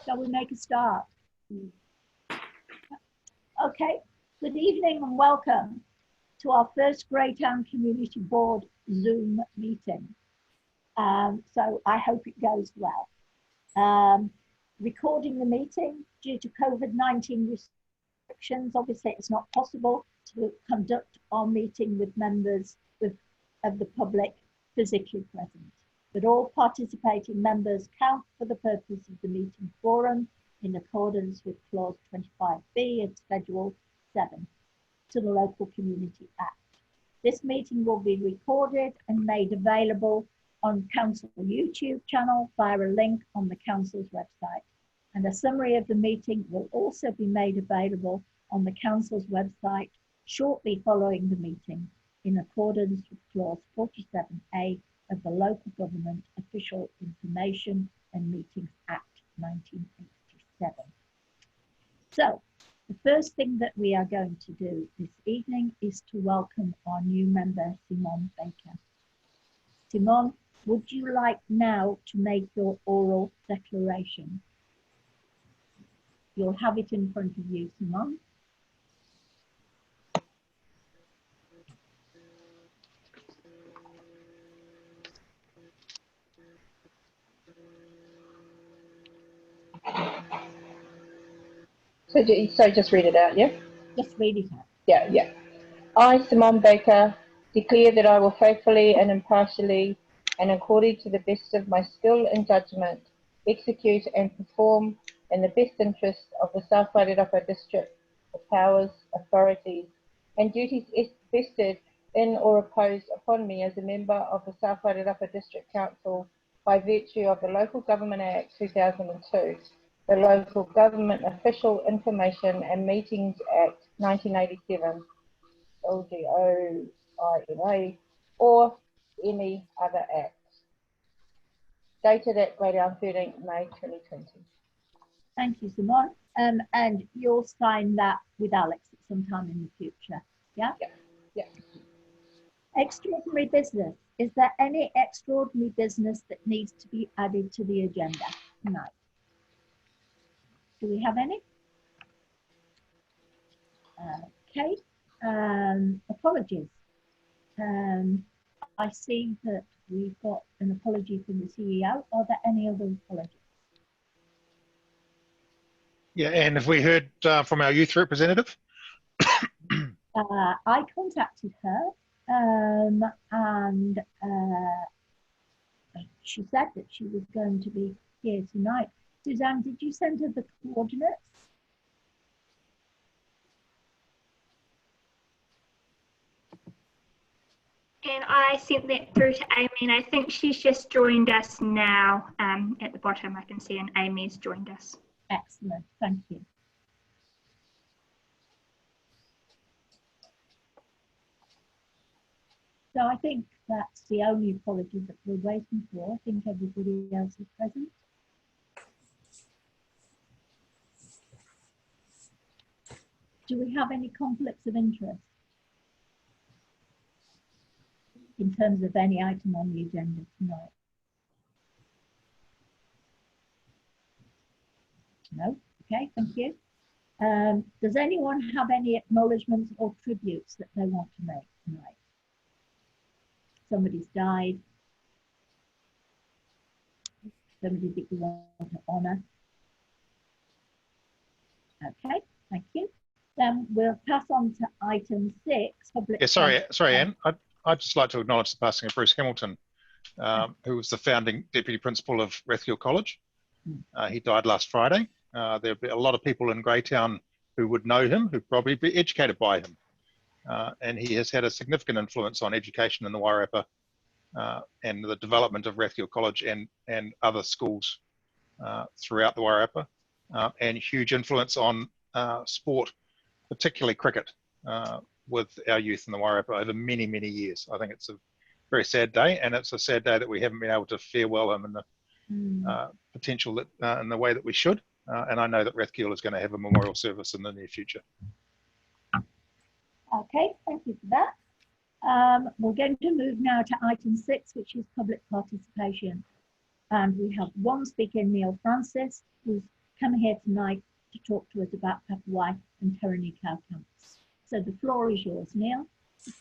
Shall we make a start? Okay, good evening and welcome to our first Greytown Community Board Zoom meeting. So I hope it goes well. Recording the meeting due to COVID-19 restrictions, obviously it's not possible to conduct our meeting with members of the public physically present. But all participating members count for the purpose of the meeting forum in accordance with clause 25B of Schedule 7 to the Local Community Act. This meeting will be recorded and made available on Council YouTube channel via a link on the Council's website. And a summary of the meeting will also be made available on the Council's website shortly following the meeting in accordance with clause 47A of the Local Government Official Information and Meetings Act 1987. So the first thing that we are going to do this evening is to welcome our new member, Simone Baker. Simone, would you like now to make your oral declaration? You'll have it in front of you, Simone. So just read it out, yeah? Just read it out. Yeah. I, Simone Baker, declare that I will faithfully and impartially and according to the best of my skill and judgment execute and perform in the best interest of the South Wairarapa District the powers, authorities and duties vested in or imposed upon me as a member of the South Wairarapa District Council by virtue of the Local Government Act 2002. The Local Government Official Information and Meetings Act 1987, LGOINA, or any other act. Dated at Greytown 13th May 2020. Thank you, Simone. And you'll sign that with Alex at some time in the future, yeah? Yeah. Extraordinary business. Is there any extraordinary business that needs to be added to the agenda tonight? Do we have any? Okay, apologies. I see that we've got an apology from the CEO. Are there any other apologies? Yeah, and have we heard from our youth representative? I contacted her and she said that she was going to be here tonight. Suzanne, did you send her the coordinates? And I sent that through to Amy, and I think she's just joined us now. At the bottom, I can see, and Amy's joined us. Excellent, thank you. So I think that's the only apology that we're waiting for. I think everybody else is present. Do we have any conflicts of interest in terms of any item on the agenda tonight? No? Okay, thank you. Does anyone have any acknowledgements or tributes that they want to make tonight? Somebody's died. Somebody that you want to honour. Okay, thank you. Then we'll pass on to item 6. Public. Yeah, sorry, Anne. I'd just like to acknowledge the passing of Bruce Hamilton, who was the founding deputy principal of Rathgill College. He died last Friday. There'll be a lot of people in Greytown who would know him, who'd probably be educated by him. And he has had a significant influence on education in the Wairarapa and the development of Rathgill College and other schools throughout the Wairarapa, and huge influence on sport, particularly cricket, with our youth in the Wairarapa over many, many years. I think it's a very sad day, and it's a sad day that we haven't been able to farewell him in the potential that in the way that we should. And I know that Rathgill is going to have a memorial service in the near future. Okay, thank you for that. We're going to move now to item 6, which is public participation. And we have one speaker, Neil Francis, who's come here tonight to talk to us about Papua and Taranaki camps. So the floor is yours, Neil.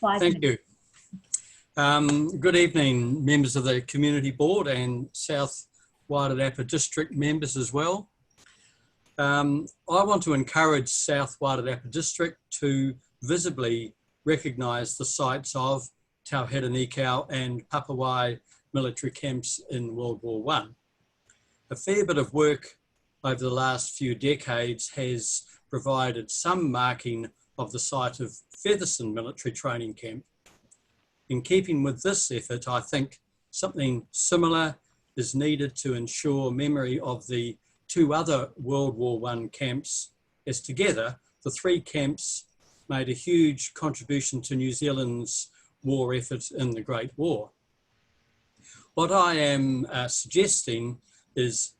5 Thank minutes. you. Good evening, members of the Community Board and South Wairarapa District members as well. I want to encourage South Wairarapa District to visibly recognise the sites of Tauherenikau and Papua military camps in World War I. A fair bit of work over the last few decades has provided some marking of the site of Featherston military training camp. In keeping with this effort, I think something similar is needed to ensure memory of the 2 other World War I camps, as together the 3 camps made a huge contribution to New Zealand's war effort in the Great War. What I am suggesting is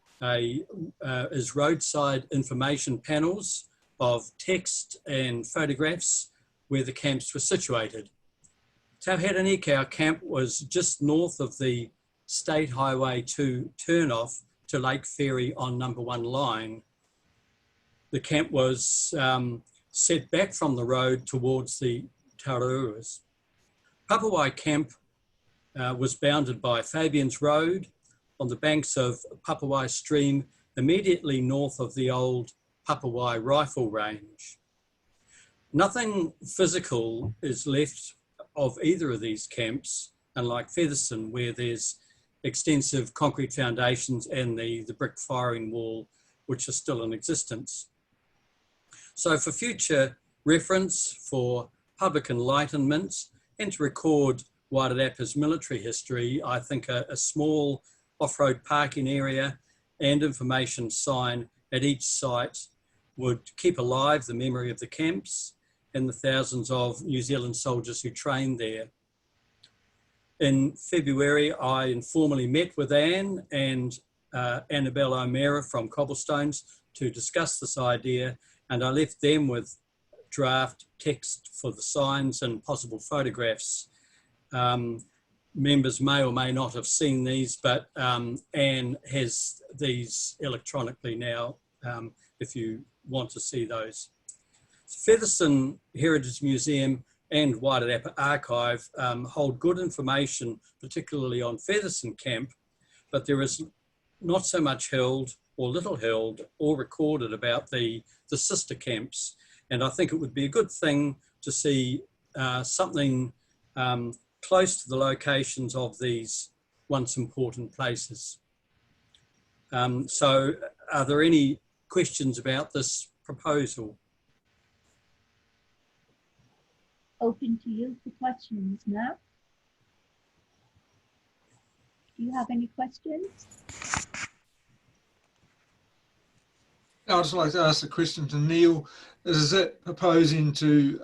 roadside information panels of text and photographs where the camps were situated. Tauherenikau camp was just north of the State Highway 2 turnoff to Lake Ferry on number 1 line. The camp was set back from the road towards the Tarauas. Papua camp was bounded by Fabian's Road on the banks of Papua Stream, immediately north of the old Papua Rifle Range. Nothing physical is left of either of these camps, unlike Featherston, where there's extensive concrete foundations and the brick firing wall, which are still in existence. So for future reference, for public enlightenment, and to record Wairarapa's military history, I think a small off-road parking area and information sign at each site would keep alive the memory of the camps and the thousands of New Zealand soldiers who trained there. In February, I informally met with Anne and Annabelle O'Meara from Cobblestones to discuss this idea, and I left them with draft text for the signs and possible photographs. Members may or may not have seen these, but Anne has these electronically now if you want to see those. Featherston Heritage Museum and Wairarapa Archive hold good information, particularly on Featherston Camp, but there is not so much held or little held or recorded about the sister camps. And I think it would be a good thing to see something close to the locations of these once important places. So are there any questions about this proposal? Open to you for questions now. Do you have any questions? I'd just like to ask a question to Neil. Is it proposing to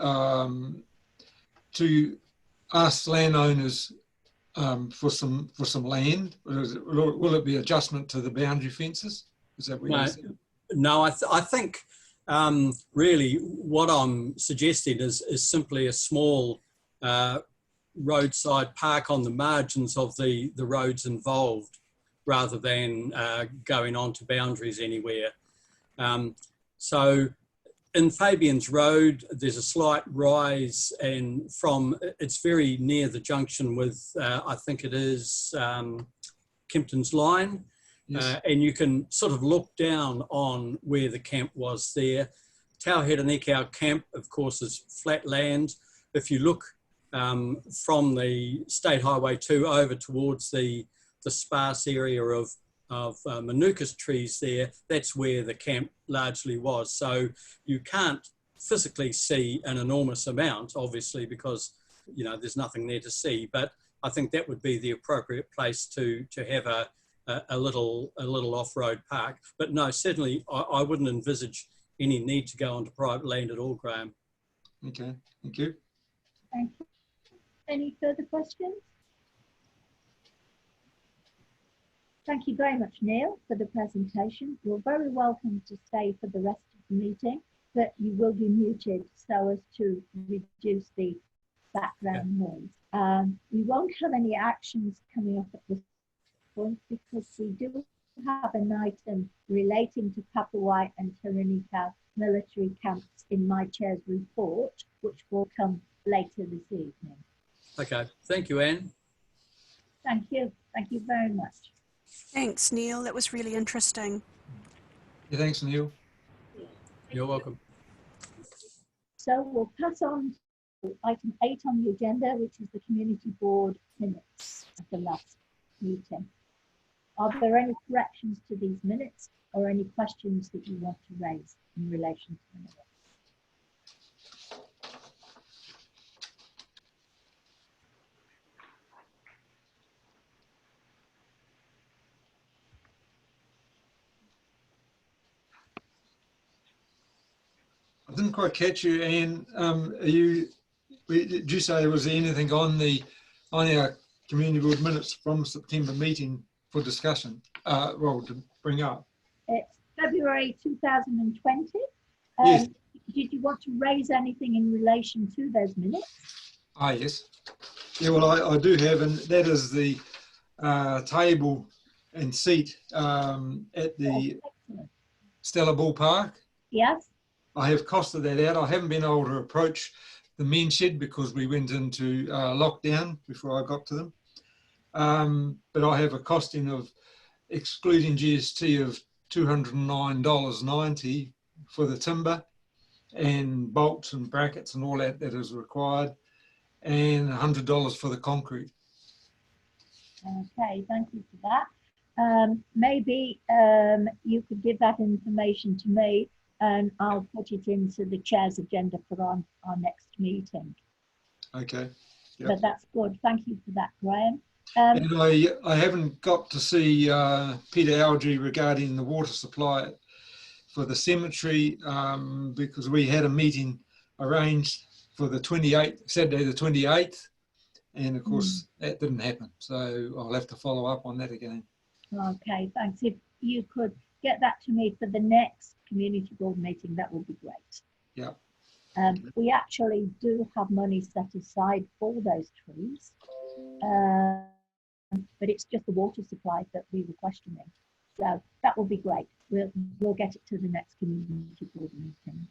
ask landowners for some land? Or will it be adjustment to the boundary fences? Is that what you said? No, I think really what I'm suggesting is simply a small roadside park on the margins of the roads involved, rather than going on to boundaries anywhere. So in Fabian's Road, there's a slight rise, and it's very near the junction with, I think it is Kempton's Line. Yes. And you can sort of look down on where the camp was there. Tauherenikau camp, of course, is flat land. If you look from the State Highway 2 over towards the sparse area of manukas trees there, that's where the camp largely was. So you can't physically see an enormous amount, obviously, because there's nothing there to see. But I think that would be the appropriate place to have a little off-road park. But no, certainly I wouldn't envisage any need to go onto private land at all, Graham. Okay, thank you. Thank you. Any further questions? Thank you very much, Neil, for the presentation. You're very welcome to stay for the rest of the meeting, but you will be muted so as to reduce the background noise. We won't have any actions coming up at this point because we do have an item relating to Papua and Taranika military camps in my chair's report, which will come later this evening. Okay, thank you, Anne. Thank you. Thank you very much. Thanks, Neil. That was really interesting. Yeah, thanks, Neil. You're welcome. So we'll pass on to item 8 on the agenda, which is the community board minutes of the last meeting. Are there any corrections to these minutes or any questions that you want to raise in relation to the minutes? I didn't quite catch you, Anne. Did you say was there anything on our community board minutes from September meeting for discussion? Well, to bring up. It's February 2020. Yes. Did you want to raise anything in relation to those minutes? Ah, yes. Yeah, well, I do have, and that is the table and seat at the Stella Bull Park. Yes. I have costed that out. I haven't been able to approach the men shed because we went into lockdown before I got to them. But I have a costing of, excluding GST, of $209.90 for the timber and bolts and brackets and all that is required, and $100 for the concrete. Okay, thank you for that. Maybe you could give that information to me and I'll put it into the chair's agenda for our next meeting. Okay. Yep. But that's good. Thank you for that, Graham. And I haven't got to see Peter Algie regarding the water supply for the cemetery because we had a meeting arranged for the 28th, Saturday the 28th, and of course that didn't happen. So I'll have to follow up on that again. Okay, thanks. If you could get that to me for the next community board meeting, that would be great. Yeah. We actually do have money set aside for those trees, but it's just the water supply that we were questioning. So that will be great. We'll get it to the next community board meeting.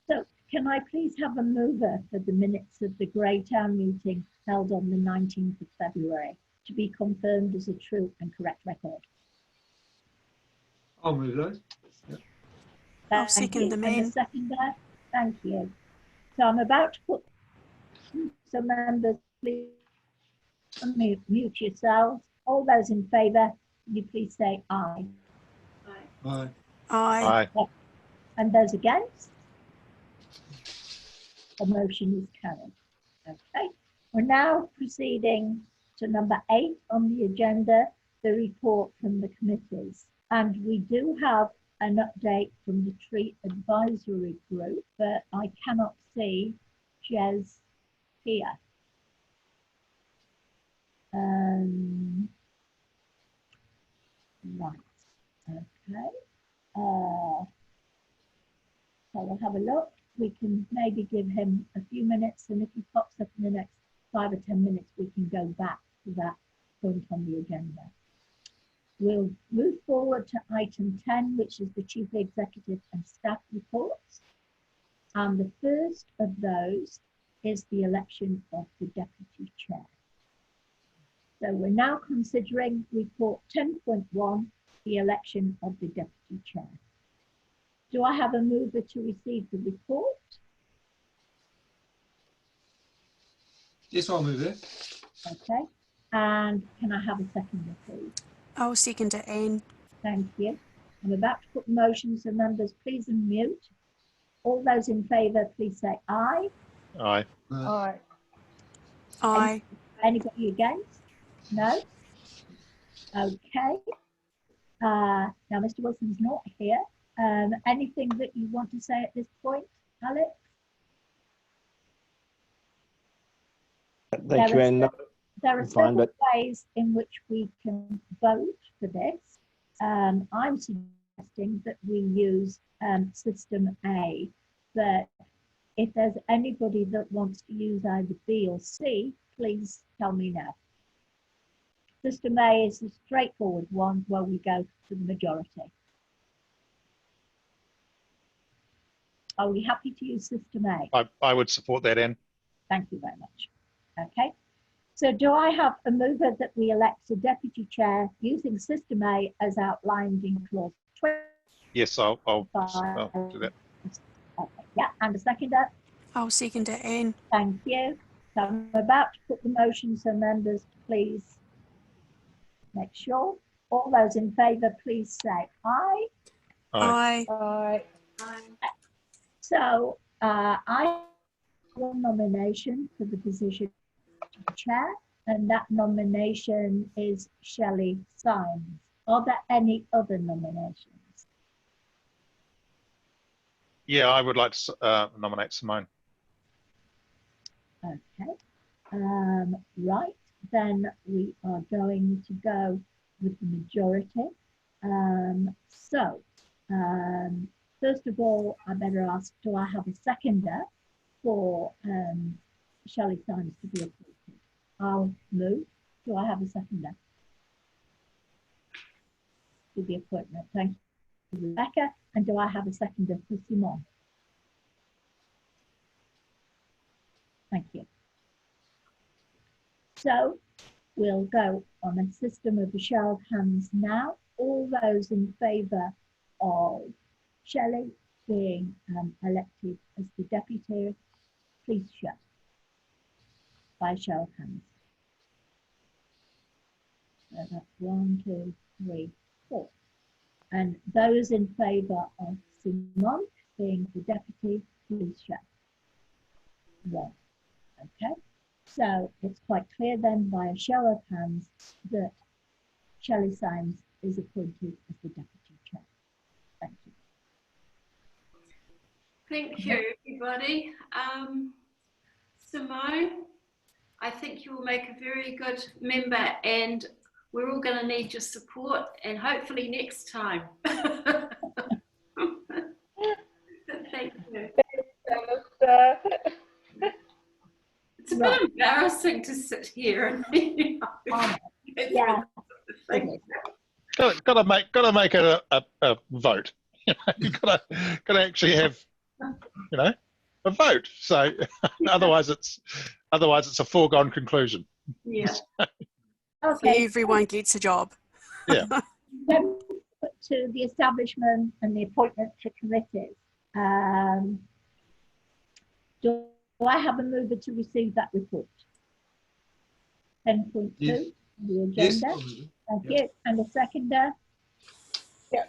So can I please have a mover for the minutes of the Greytown meeting held on the 19th of February to be confirmed as a true and correct record? I'll move those. Yep. I'll second them, Anne. And a seconder. Thank you. So I'm about to put some members, please mute yourselves. All those in favour, you please say aye. Aye. Aye. Aye. And those against? The motion is carried. Okay. We're now proceeding to number 8 on the agenda, the report from the committees. And we do have an update from the Tree Advisory Group, but I cannot see Jez here. Right, okay. So we'll have a look. We can maybe give him a few minutes, and if he pops up in the next 5 or 10 minutes, we can go back to that point on the agenda. We'll move forward to item 10, which is the Chief Executive and Staff reports. And the first of those is the election of the Deputy Chair. So we're now considering report 10.1, the election of the Deputy Chair. Do I have a mover to receive the report? Yes, I'll move that. Okay. And can I have a seconder, please? I'll second it, Anne. Thank you. I'm about to put motions, so members, please unmute. All those in favour, please say aye. Aye. Aye. Aye. Anybody against? No? Okay. Now, Mr. Wilson's not here. Anything that you want to say at this point, Alex? Thank you, Anne. There are Fine, several ways in which we can vote for this. I'm suggesting that we use system A, but if there's anybody that wants to use either B or C, please tell me now. System A is a straightforward one where we go to the majority. Are we happy to use System A? I would support that, Anne. Thank you very much. Okay. So do I have a mover that we elect a deputy chair using System A as outlined in clause 20? Yes, I'll do that. Okay. Yeah, and a seconder? I'll second it, Anne. Thank you. So I'm about to put the motion, so members, please make sure. All those in favour, please say aye. Aye. Aye. So I have one nomination for the position of chair, and that nomination is Shelley Symes. Are there any other nominations? Yeah, I would like to nominate Simone. Okay. Right, then we are going to go with the majority. First of all, I better ask, do I have a seconder for Shelley Symes to be appointed? I'll move. Do I have a seconder to the appointment? Thank you, Rebecca. And do I have a seconder for Simone? Thank you. So we'll go on a system of a show of hands now. All those in favour of Shelley being elected as the deputy, please show by a show of hands. So that's 1, 2, 3, 4. And those in favour of Simone being the deputy, please show. 1. Okay. So it's quite clear then by a show of hands that Shelley Symes is appointed as the deputy chair. Thank you. Thank you, everybody. Simone, I think you will make a very good member, and we're all going to need your support, and hopefully next time. Thank you. It's a bit embarrassing to sit here and yeah. Got to make it a vote. You've got to actually have, a vote. So otherwise it's a foregone conclusion. Yeah. Okay. Everyone gets a job. Yeah. To the establishment and the appointment to committees. Do I have a mover to receive that report? 10.2, Yes. the agenda. Yes. Thank you. And a seconder? Yeah.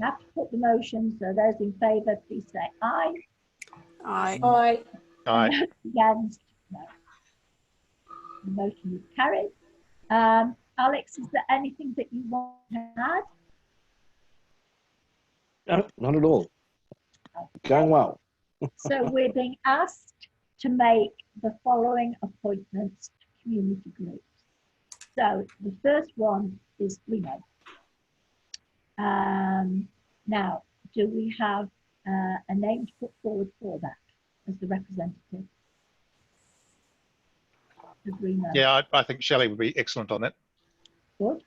I have to put the motion, so those in favour, please say aye. Aye. Aye. Aye. Against? No. The motion is carried. Alex, is there anything that you want to add? No, not at all. Going well. So we're being asked to make the following appointments to community groups. So the first one is Reno. Now, do we have a name to put forward for that as the representative of Reno? Yeah, I think Shelley would be excellent on that. Good.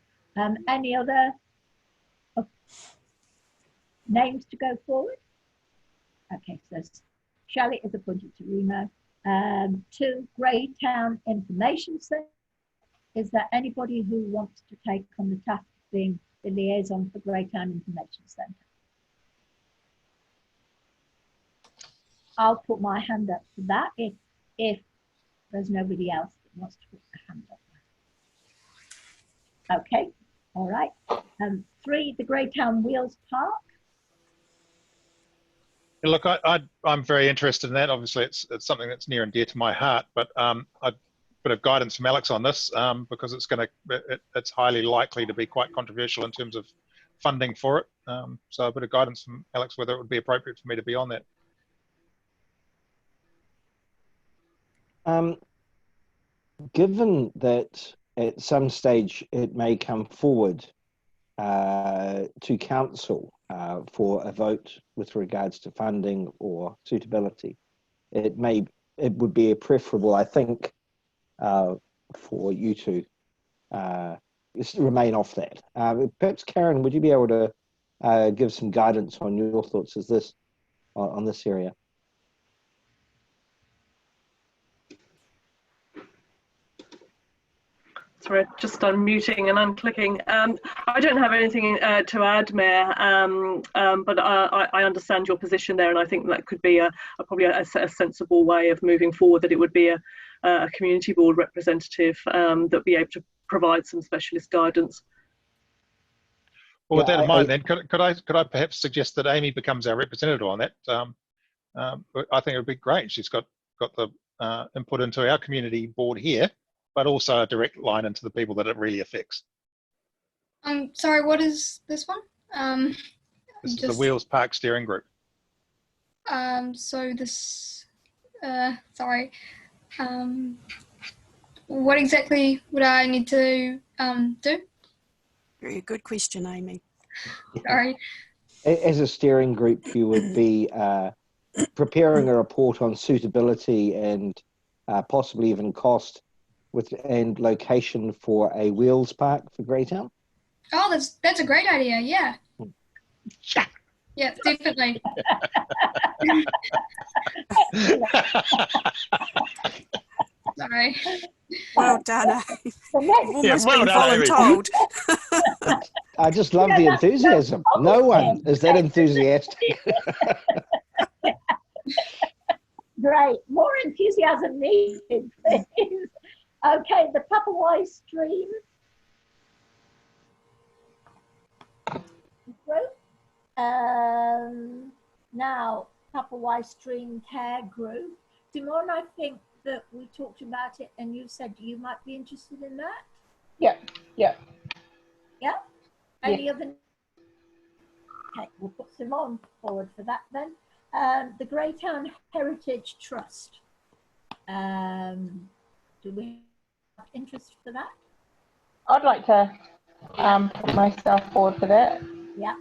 Any other names to go forward? Okay, so Shelley is appointed to Remo. To Greytown Information Centre. Is there anybody who wants to take on the task of being the liaison for Greytown Information Centre? I'll put my hand up for that if there's nobody else that wants to put their hand up. Okay, all right. 3, the Greytown Wheels Park. Look, I'm very interested in that. Obviously, it's something that's near and dear to my heart. But a bit of guidance from Alex on this because it's highly likely to be quite controversial in terms of funding for it. So a bit of guidance from Alex whether it would be appropriate for me to be on that. Given that at some stage it may come forward to council for a vote with regards to funding or suitability, it would be preferable, I think, for you to remain off that. Perhaps Karen, would you be able to give some guidance on your thoughts on this area? Sorry, just unmuting and unclicking. I don't have anything to add, Mayor, but I understand your position there, and I think that could be probably a sensible way of moving forward, that it would be a community board representative that would be able to provide some specialist guidance. Well, with that in mind, then, could I perhaps suggest that Amy becomes our representative on that? I think it would be great. She's got the input into our community board here, but also a direct line into the people that it really affects. Sorry, what is this one? This is the Wheels Park Steering Group. So this, sorry, what exactly would I need to do? Very good question, Amy. Sorry. As a steering group, you would be preparing a report on suitability and possibly even cost and location for a wheels park for Greytown. Oh, that's a great idea. Yeah. Yeah, definitely. Sorry. Well done. You've almost been Amy. voluntold. I just love the enthusiasm. No one is that enthusiastic. Great. More enthusiasm needed, please. Okay, the Papawai Stream group. Now, Papawai Stream Care Group. Simone, I think that we talked about it and you said you might be interested in that. Yeah. Yeah? Any other? Okay, we'll put Simone forward for that then. The Greytown Heritage Trust. Do we have interest for that? I'd like to put myself forward for that. Yeah.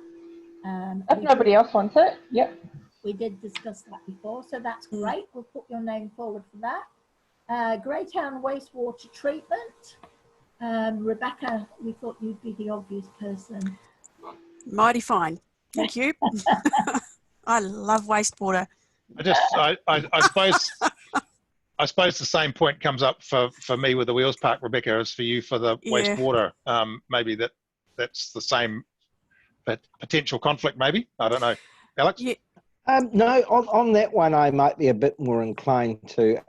If nobody else wants it, yep. We did discuss that before, so that's great. We'll put your name forward for that. Greytown Wastewater Treatment. Rebecca, we thought you'd be the obvious person. Mighty fine. Thank you. I love wastewater. I suppose the same point comes up for me with the Wheels Park, Rebecca, as for you for the wastewater. Maybe that's the same potential conflict, maybe. I don't know. Alex? Yeah. No, on that one, I might be a bit more inclined to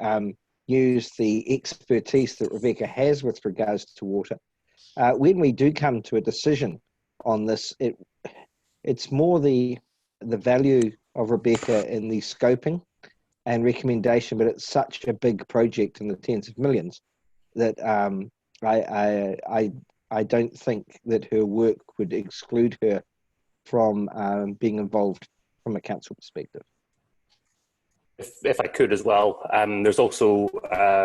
use the expertise that Rebecca has with regards to water. When we do come to a decision on this, it's more the value of Rebecca in the scoping and recommendation, but it's such a big project in the tens of millions that I don't think that her work would exclude her from being involved from a council perspective. If I could as well, there's also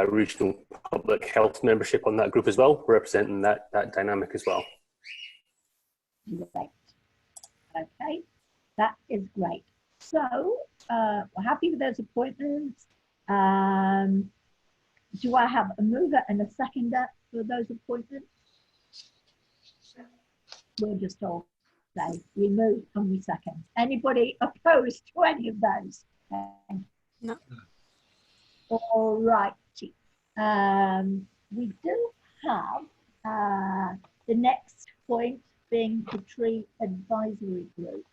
regional public health membership on that group as well, representing that dynamic as well. Great. Okay, that is great. So we're happy with those appointments. Do I have a mover and a seconder for those appointments? We'll just all say we move and we second. Anybody opposed to any of those? No. All righty. We do have the next point being the tree advisory group.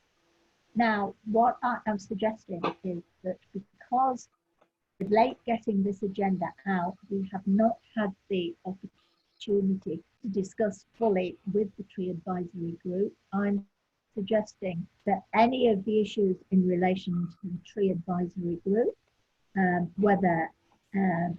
Now, what I am suggesting is that because it's late getting this agenda out, we have not had the opportunity to discuss fully with the tree advisory group. I'm suggesting that any of the issues in relation to the tree advisory group, whether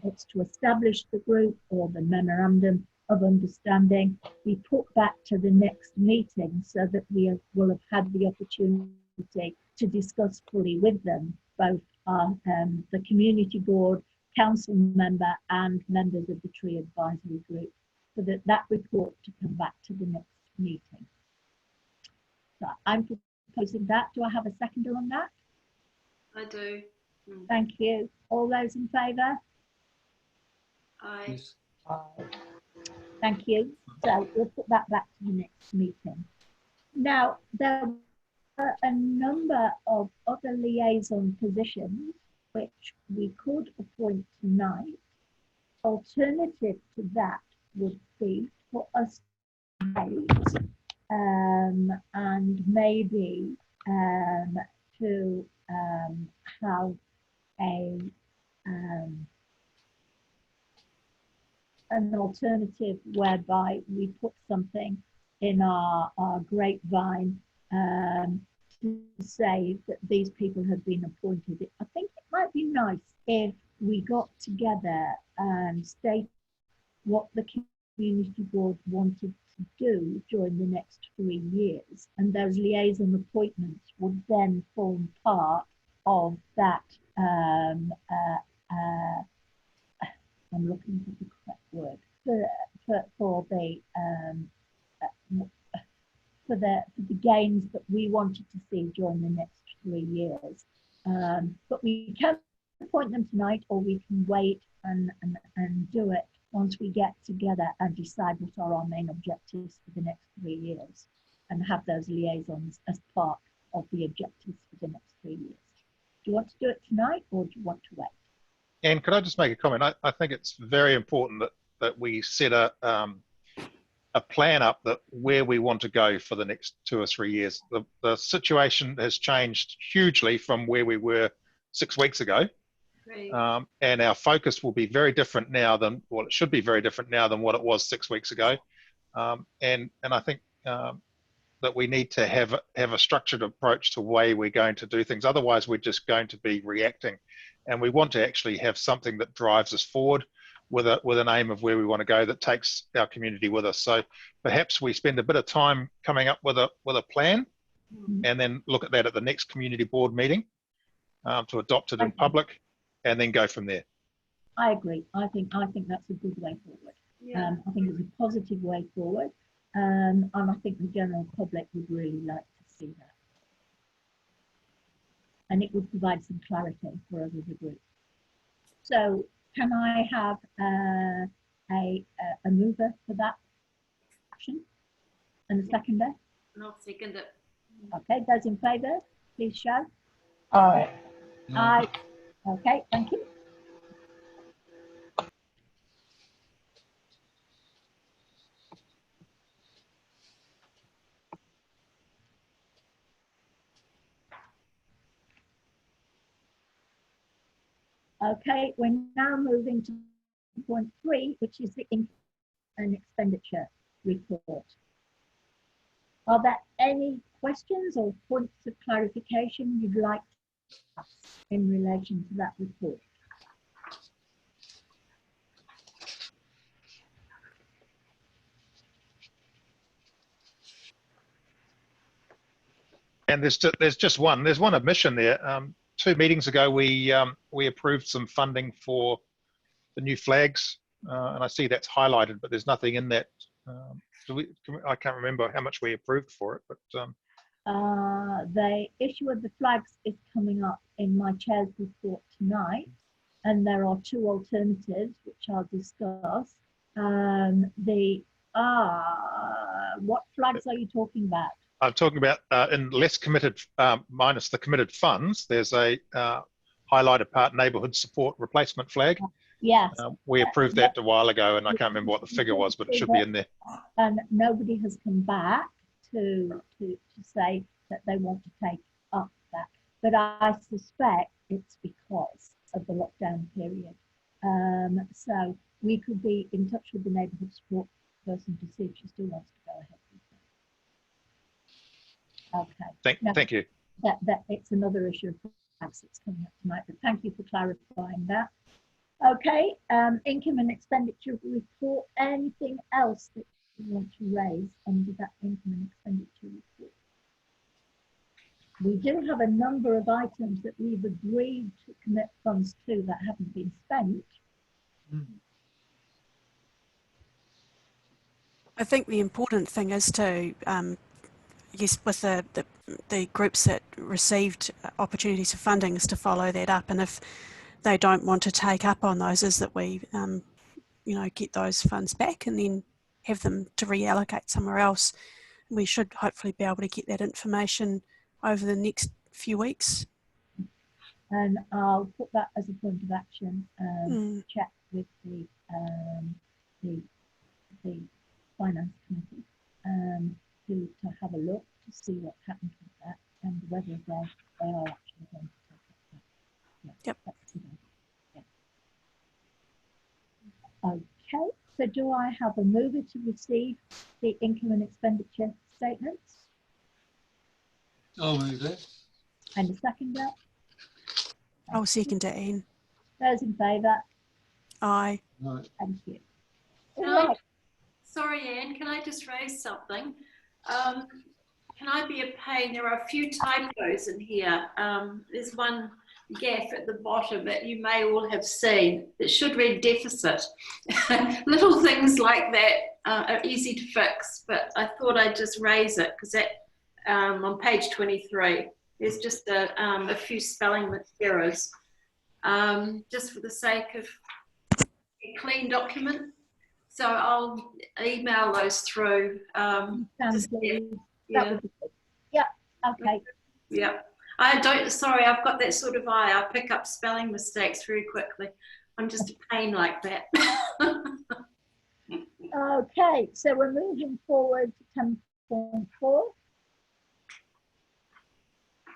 it's to establish the group or the memorandum of understanding, we put back to the next meeting so that we will have had the opportunity to discuss fully with them, both the community board, council member and members of the tree advisory group, so that report to come back to the next meeting. So I'm proposing that. Do I have a seconder on that? I do. Thank you. All those in favour? Aye. Yes. Thank you. So we'll put that back to the next meeting. Now, there are a number of other liaison positions which we could appoint tonight. Alternative to that would be for us to wait, and maybe to have an alternative whereby we put something in our grapevine to say that these people have been appointed. I think it might be nice if we got together and state what the community board wanted to do during the next 3 years, and those liaison appointments would then form part of that. I'm looking for the correct word for the gains that we wanted to see during the next 3 years. But we can appoint them tonight, or we can wait and do it once we get together and decide what are our main objectives for the next 3 years, and have those liaisons as part of the objectives for the next 3 years. Do you want to do it tonight, or do you want to wait? And could I just make a comment? I think it's very important that we set a plan up that where we want to go for the next 2 or 3 years. The situation has changed hugely from where we were 6 weeks ago. And our focus will be very different now than, well, it should be very different now than what it was 6 weeks ago. And I think that we need to have a structured approach to the way we're going to do things. Otherwise, we're just going to be reacting. And we want to actually have something that drives us forward with an aim of where we want to go, that takes our community with us. So perhaps we spend a bit of time coming up with a plan, and then look at that at the next community board meeting to adopt it in public, and then go from there. I agree. I think that's a good way forward. Yeah. I think it's a positive way forward, and I think the general public would really like to see that. And it would provide some clarity for us as a group. So can I have a mover for that action and a seconder? I'll second it. Okay, those in favour, please show. Aye. Aye. Okay, thank you. Okay, we're now moving to point 3, which is the income and expenditure report. Are there any questions or points of clarification you'd like to ask in relation to that report? And there's just one. There's one omission there. 2 meetings ago, we approved some funding for the new flags, and I see that's highlighted, but there's nothing in that. I can't remember how much we approved for it, but the issue of the flags is coming up in my chair's report tonight, and there are 2 alternatives which I'll discuss. What flags are you talking about? I'm talking about in less committed, minus the committed funds, there's a highlighted part neighbourhood support replacement flag. Yes. We approved that a while ago, and I can't remember what the figure was, but it should be in there. And nobody has come back to say that they want to take up that. But I suspect it's because of the lockdown period. So we could be in touch with the neighbourhood support person to see if she still wants to go ahead with that. Okay. Thank you. That it's another issue of flags that's coming up tonight, but thank you for clarifying that. Okay, income and expenditure report. Anything else that you want to raise under that income and expenditure report? We do have a number of items that we've agreed to commit funds to that haven't been spent. I think the important thing is to, yes, with the groups that received opportunities for funding, is to follow that up, and if they don't want to take up on those, is that we, you know, get those funds back and then have them to reallocate somewhere else. We should hopefully be able to get that information over the next few weeks. And I'll put that as a point of action. Check with the finance committee to have a look to see what happened with that and whether they are actually going to take it back. Yeah, yep. That's a good idea. Okay, so do I have a mover to receive the income and expenditure statements? I'll move that. And a seconder? I'll second it, Ian. Those in favour? Aye. Right. Thank you. Right. Sorry, Anne, can I just raise something? Can I be a pain? There are a few typos in here. There's one gaff at the bottom that you may all have seen. It should read deficit. Little things like that are easy to fix, but I thought I'd just raise it because that on page 23, there's just a few spelling errors. Just for the sake of a clean document. So I'll email those through. Yeah, okay. Yeah. Sorry, I've got that sort of eye. I pick up spelling mistakes very quickly. I'm just a pain like that. Okay, so we're moving forward to 10.4,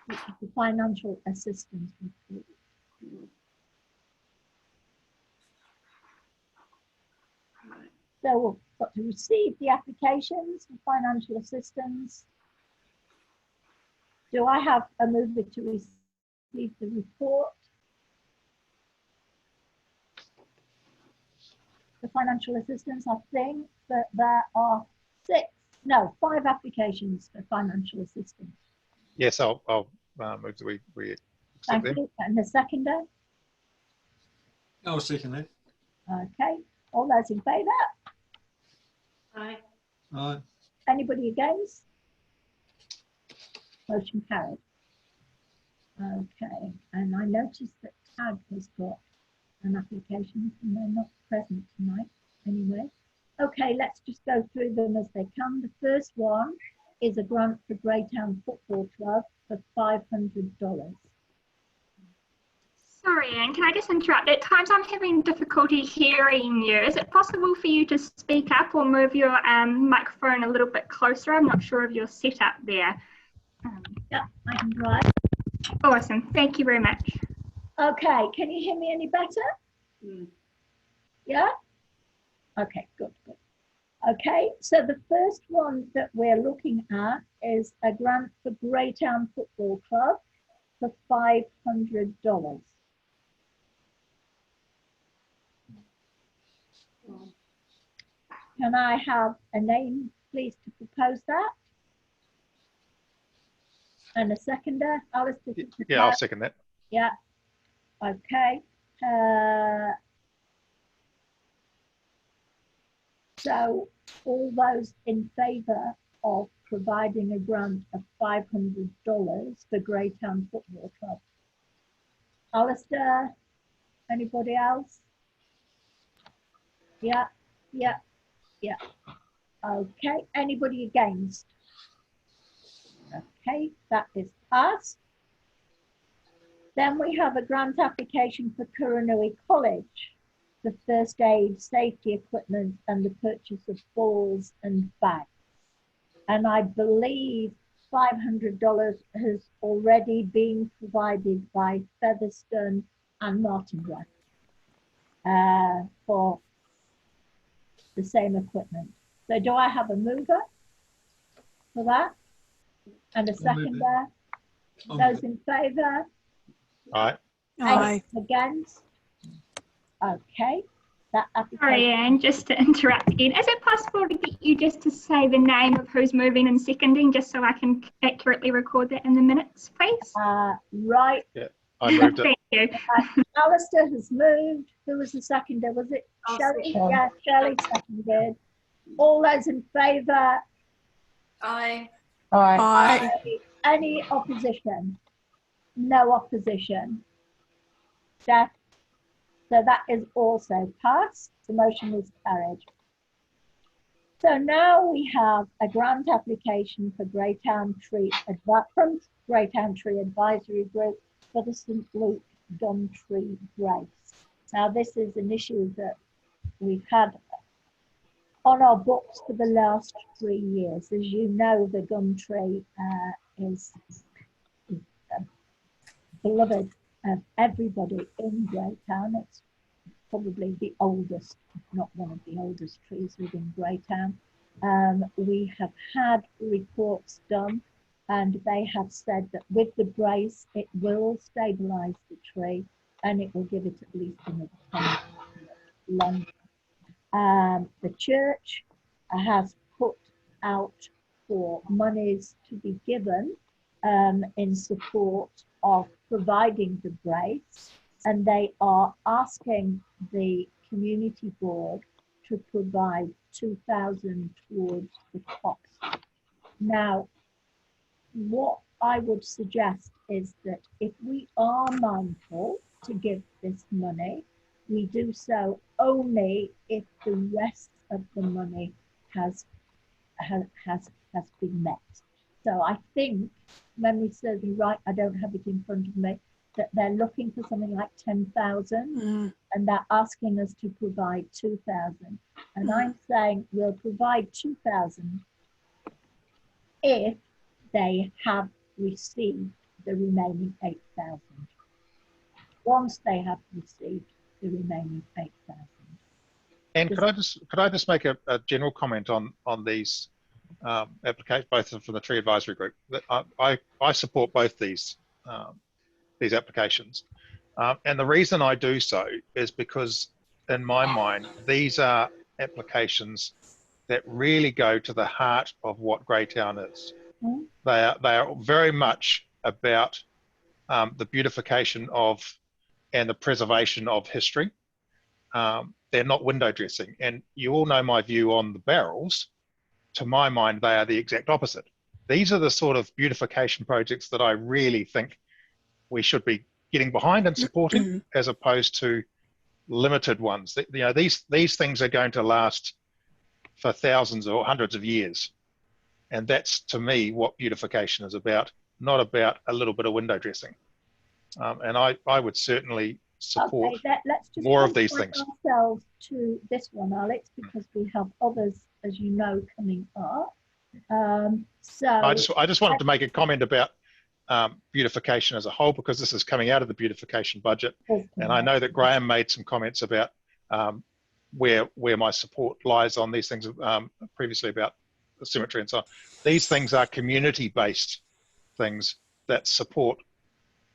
which is the financial assistance report. So we've got to receive the applications for financial assistance. Do I have a mover to receive the report? The financial assistance, I think that there are 5 applications for financial assistance. Yes, I'll move that we Thank you. And the seconder? I'll second that. Okay. All those in favour? Aye. Aye. Anybody against? Motion carried. Okay, and I noticed that TAG has got an application and they're not present tonight anyway. Okay, let's just go through them as they come. The first one is a grant for Greytown Football Club for $500. Sorry, Anne, can I just interrupt? At times I'm having difficulty hearing you. Is it possible for you to speak up or move your microphone a little bit closer? I'm not sure of your setup there. Yeah, I can try. Awesome, thank you very much. Okay, can you hear me any better? Yeah? Okay, good. Okay, so the first one that we're looking at is a grant for Greytown Football Club for $500. Can I have a name, please, to propose that? And a seconder, Alistair? Yeah, I'll second that. Yeah, okay. So all those in favour of providing a grant of $500 for Greytown Football Club? Alistair, anybody else? Yeah. Okay, anybody against? Okay, that is passed. Then we have a grant application for Kuranui College for first aid, safety equipment and the purchase of balls and bags. And I believe $500 has already been provided by Featherstone and Martinborough for the same equipment. So do I have a mover for that? And a seconder? Those in favour? Aye. Aye. Against? Okay. That Sorry, Anne, just to interrupt again. Is it possible to get you just to say the name of who's moving and seconding, just so I can accurately record that in the minutes, please? Right. Yeah, I moved it. Thank you. Alistair has moved. Who was the seconder? Was it Shelley? Yeah, Shelley seconded. All those in favour? Aye. Aye. Any opposition? No opposition. Steph? So that is also passed. The motion is carried. So now we have a grant application for Greytown Tree from Greytown Tree Advisory Group for the St Luke Gum Tree Brace. Now this is an issue that we've had on our books for the last 3 years. As you know, the gum tree is beloved of everybody in Greytown. It's probably the oldest, if not one of the oldest trees within Greytown. We have had reports done, and they have said that with the brace, it will stabilise the tree and it will give it at least another 10 years longer. The church has put out for monies to be given in support of providing the brace, and they are asking the community board to provide 2,000 towards the cost. Now, what I would suggest is that if we are mindful to give this money, we do so only if the rest of the money has been met. So I think memory serves me right, I don't have it in front of me, that they're looking for something like 10,000 and they're asking us to provide 2,000. And I'm saying we'll provide 2,000 if they have received the remaining 8,000. Once they have received the remaining 8,000. And could I just make a general comment on these applications, both of them from the Tree Advisory Group? I support both these applications, and the reason I do so is because, in my mind, these are applications that really go to the heart of what Greytown is. They are very much about the beautification of and the preservation of history. They're not window dressing, and you all know my view on the barrels. To my mind, they are the exact opposite. These are the sort of beautification projects that I really think we should be getting behind and supporting, as opposed to limited ones. You know, these things are going to last for thousands or hundreds of years, and that's, to me, what beautification is about, not about a little bit of window dressing. And I would certainly support let's just more of these things. Ourselves to this one, Alex, because we have others, as you know, coming up. So I just wanted to make a comment about beautification as a whole, because this is coming out of the beautification budget, and I know that Graham made some comments about where my support lies on these things previously about the cemetery and so on. These things are community-based things that support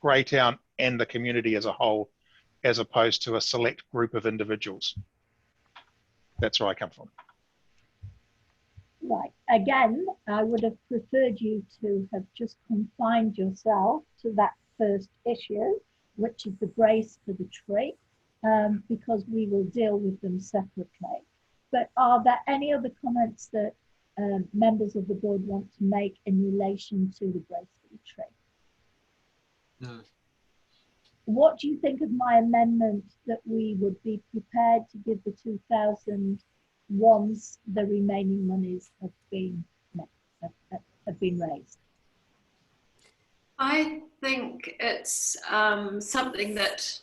Greytown and the community as a whole, as opposed to a select group of individuals. That's where I come from. Right. Again, I would have preferred you to have just confined yourself to that first issue, which is the brace for the tree, because we will deal with them separately. But are there any other comments that members of the board want to make in relation to the brace for the tree? No. What do you think of my amendment that we would be prepared to give the 2,000 once the remaining monies have been raised? I think it's something that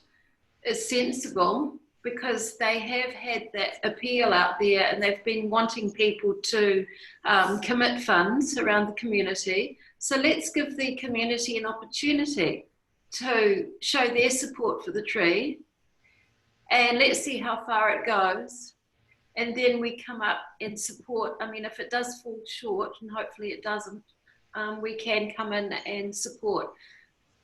is sensible, because they have had that appeal out there and they've been wanting people to commit funds around the community. So let's give the community an opportunity to show their support for the tree, and let's see how far it goes. And then we come up and support. I mean, if it does fall short, and hopefully it doesn't, we can come in and support.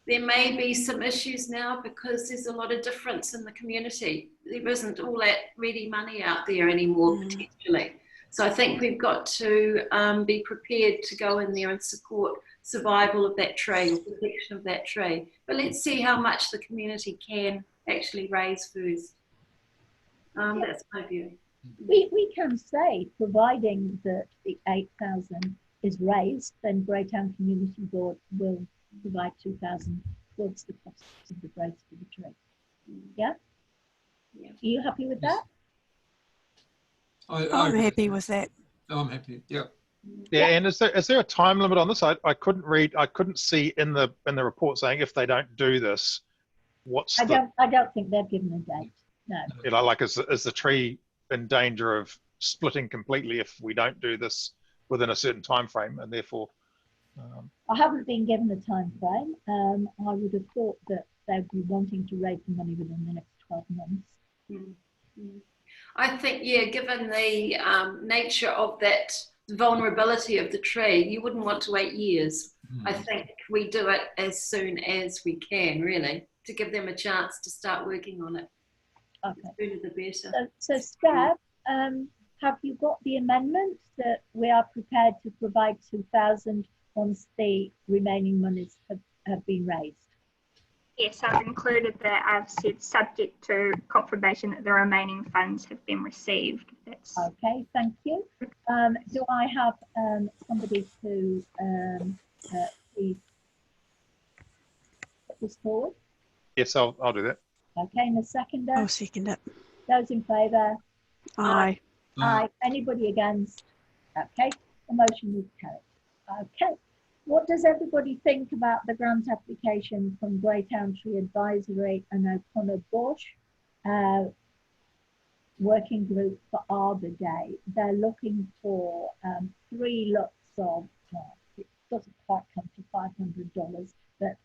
There may be some issues now because there's a lot of difference in the community. There isn't all that ready money out there anymore, potentially. So I think we've got to be prepared to go in there and support survival of that tree, protection of that tree. But let's see how much the community can actually raise first. That's my view. We can say, providing that the 8,000 is raised, then Greytown Community Board will provide 2,000 towards the cost of the brace for the tree. Yeah? Are you happy with that? I'm happy with that. I'm happy. Yeah. Yeah, and is there a time limit on this? I couldn't see in the report saying if they don't do this, what's I don't think they've given a date. No. You know, like is the tree in danger of splitting completely if we don't do this within a certain time frame, and therefore I haven't been given a time frame. I would have thought that they'd be wanting to raise the money within the next 12 months. Mm-hmm. I think, yeah, given the nature of that vulnerability of the tree, you wouldn't want to wait years. I think we do it as soon as we can, really, to give them a chance to start working on it. Okay. The sooner the better. So Steph, have you got the amendment that we are prepared to provide 2,000 once the remaining monies have been raised? Yes, I've included that. I've said subject to confirmation that the remaining funds have been received. That's okay. Thank you. Do I have somebody to please put this forward? yes, I'll do that. Okay, and a seconder. I'll second it. Those in favour? Aye. Aye. Anybody against? Okay, the motion is carried. Okay. What does everybody think about the grant application from Greytown Tree Advisory and O'Connor Bush working group for Arbor Day? They're looking for 3 lots of, it doesn't quite come to $500, but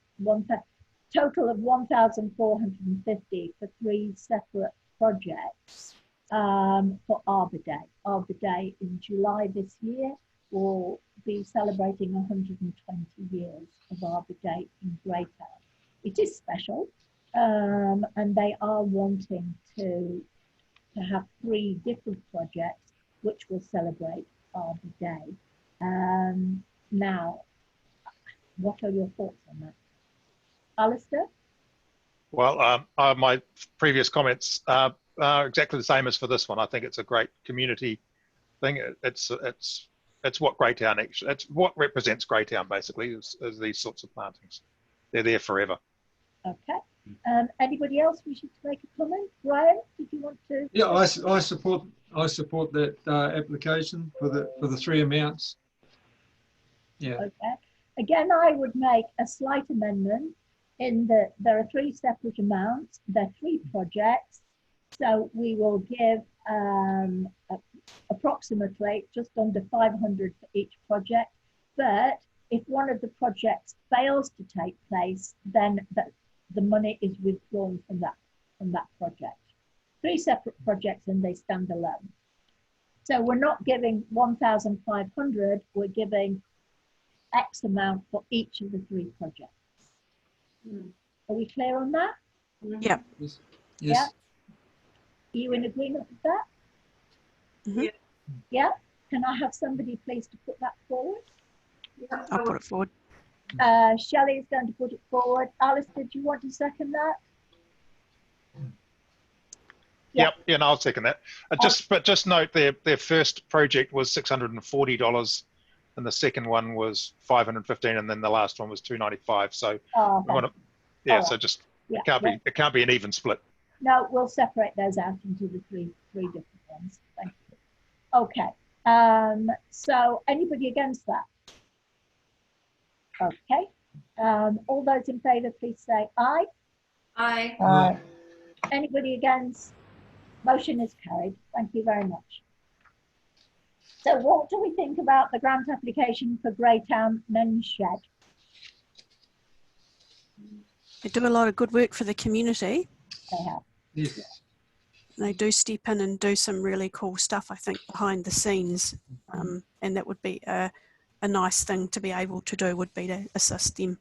total of 1,450 for 3 separate projects for Arbor Day. Arbor Day in July this year will be celebrating 120 years of Arbor Day in Greytown. It is special, and they are wanting to have 3 different projects which will celebrate Arbor Day. Now, what are your thoughts on that? Alistair? Well, my previous comments are exactly the same as for this one. I think it's a great community thing. It's what Greytown actually, it's what represents Greytown basically is these sorts of plantings. They're there forever. Okay. Anybody else wishing to make a comment? Brian, did you want to? Yeah, I support that application for the 3 amounts. Yeah. Okay. Again, I would make a slight amendment in that there are 3 separate amounts. There are 3 projects. So we will give approximately just under 500 for each project. But if one of the projects fails to take place, then the money is withdrawn from that project. 3 separate projects and they stand alone. So we're not giving 1,500, we're giving X amount for each of the 3 projects. Are we clear on that? Yeah. Yes. Yeah. Are you in agreement with that? Mm-hmm. Yeah. Can I have somebody please to put that forward? I'll put it forward. Shelley is going to put it forward. Alistair, do you want to second that? Yeah. Yep, yeah, no, I'll second that. Just note their first project was $640, and the second one was $515, and then the last one was $295. So, so just it can't be an even split. No, we'll separate those out into the three different ones. Thank you. Okay. So anybody against that? Okay. All those in favour, please say aye. Aye. Aye. Anybody against? Motion is carried. Thank you very much. So what do we think about the grant application for Greytown Men's Shed? They do a lot of good work for the community. They have. Yes. They do step in and do some really cool stuff, I think, behind the scenes. And that would be a nice thing to be able to do, would be to assist them.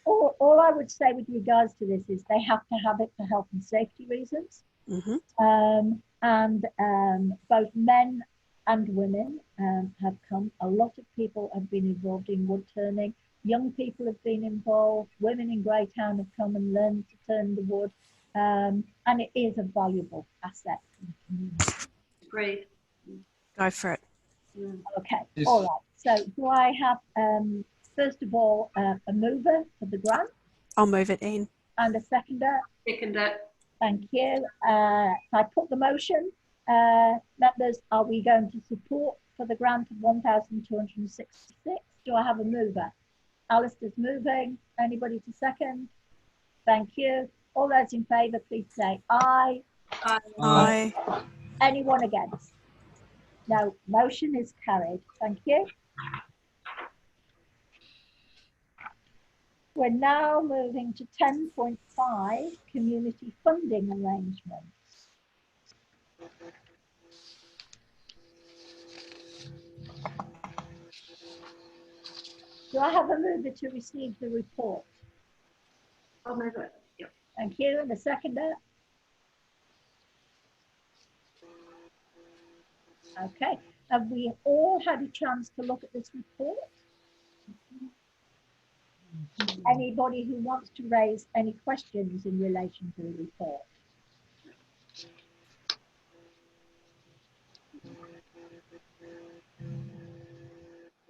All I would say with regards to this is they have to have it for health and safety reasons. Mm-hmm. Both men and women have come. A lot of people have been involved in wood turning. Young people have been involved. Women in Greytown have come and learned to turn the wood. And it is a valuable asset for the community. Great. Go for it. Okay, Yes. all right. So do I have, first of all, a mover for the grant? I'll move it in. And a seconder? Second it. Thank you. I put the motion. Members, are we going to support for the grant of 1,266. Do I have a mover? Alistair's moving. Anybody to second? Thank you. All those in favour, please say aye. Aye. Anyone against? No, motion is carried. Thank you. We're now moving to 10.5, community funding arrangements. Do I have a mover to receive the report? I'll move it. Yep. Thank you. And a seconder? Okay. Have we all had a chance to look at this report? Anybody who wants to raise any questions in relation to the report?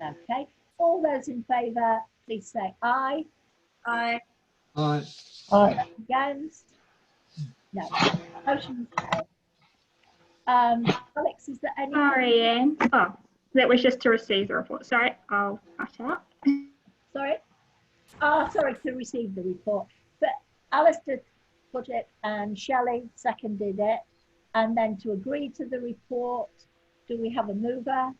Okay. All those in favour, please say aye. Aye. Aye. Aye. Against? No. Motion carried. Alex, is there any? Sorry, Anne. Oh, that was just to receive the report. Sorry, I'll cut out. Sorry? Oh, sorry, to receive the report. But Alistair put it and Shelley seconded it. And then to agree to the report, do we have a mover?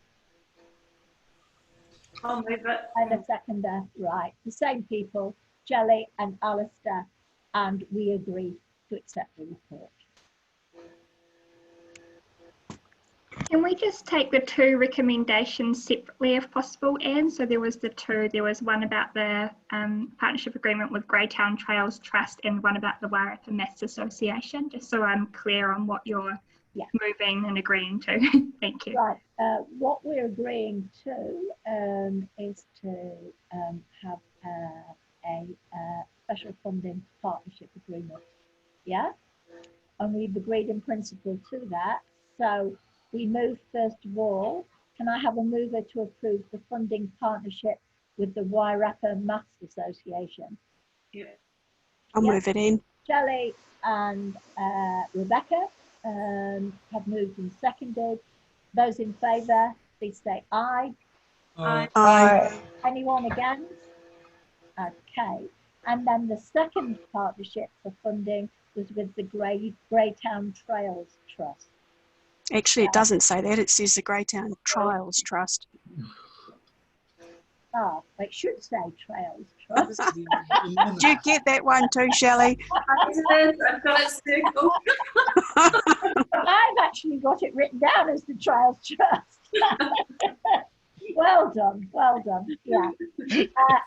I'll move it. And a seconder, right. The same people, Shelley and Alistair, and we agree to accept the report. Can we just take the two recommendations separately if possible, Anne? So there was there was one about the partnership agreement with Greytown Trails Trust and one about the Wairarapa Maths Association, just so I'm clear on what you're moving and agreeing to. Thank you. Right, what we're agreeing to is to have a special funding partnership agreement, yeah? And we've agreed in principle to that. So we move first of all, can I have a mover to approve the funding partnership with the Wairarapa Maths Association? Yeah. I'll move it in. Shelley and Rebecca have moved and seconded. Those in favour, please say aye. Aye. Aye. Anyone against? Okay. And then the second partnership for funding was with the Greytown Trails Trust. Actually, it doesn't say that. It says the Greytown Trials Trust. Oh, it should say Trails Trust. Did you get that one too, Shelley? I've got it circled. I've actually got it written down as the Trails Trust. Well done, well done. Yeah.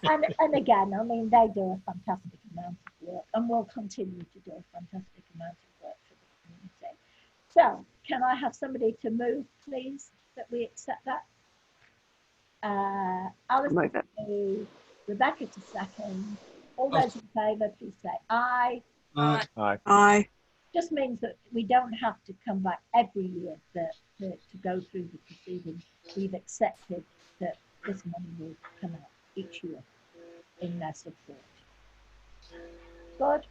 And again, I mean, they do a fantastic amount of work and will continue to do a fantastic amount of work for the community. So, can I have somebody to move, please, that we accept that? Alice to move, Rebecca to second. All those in favour, please say aye. Aye. Aye. Aye. Just means that we don't have to come back every year to go through the proceedings. We've accepted that this money will come out each year in their support. Good.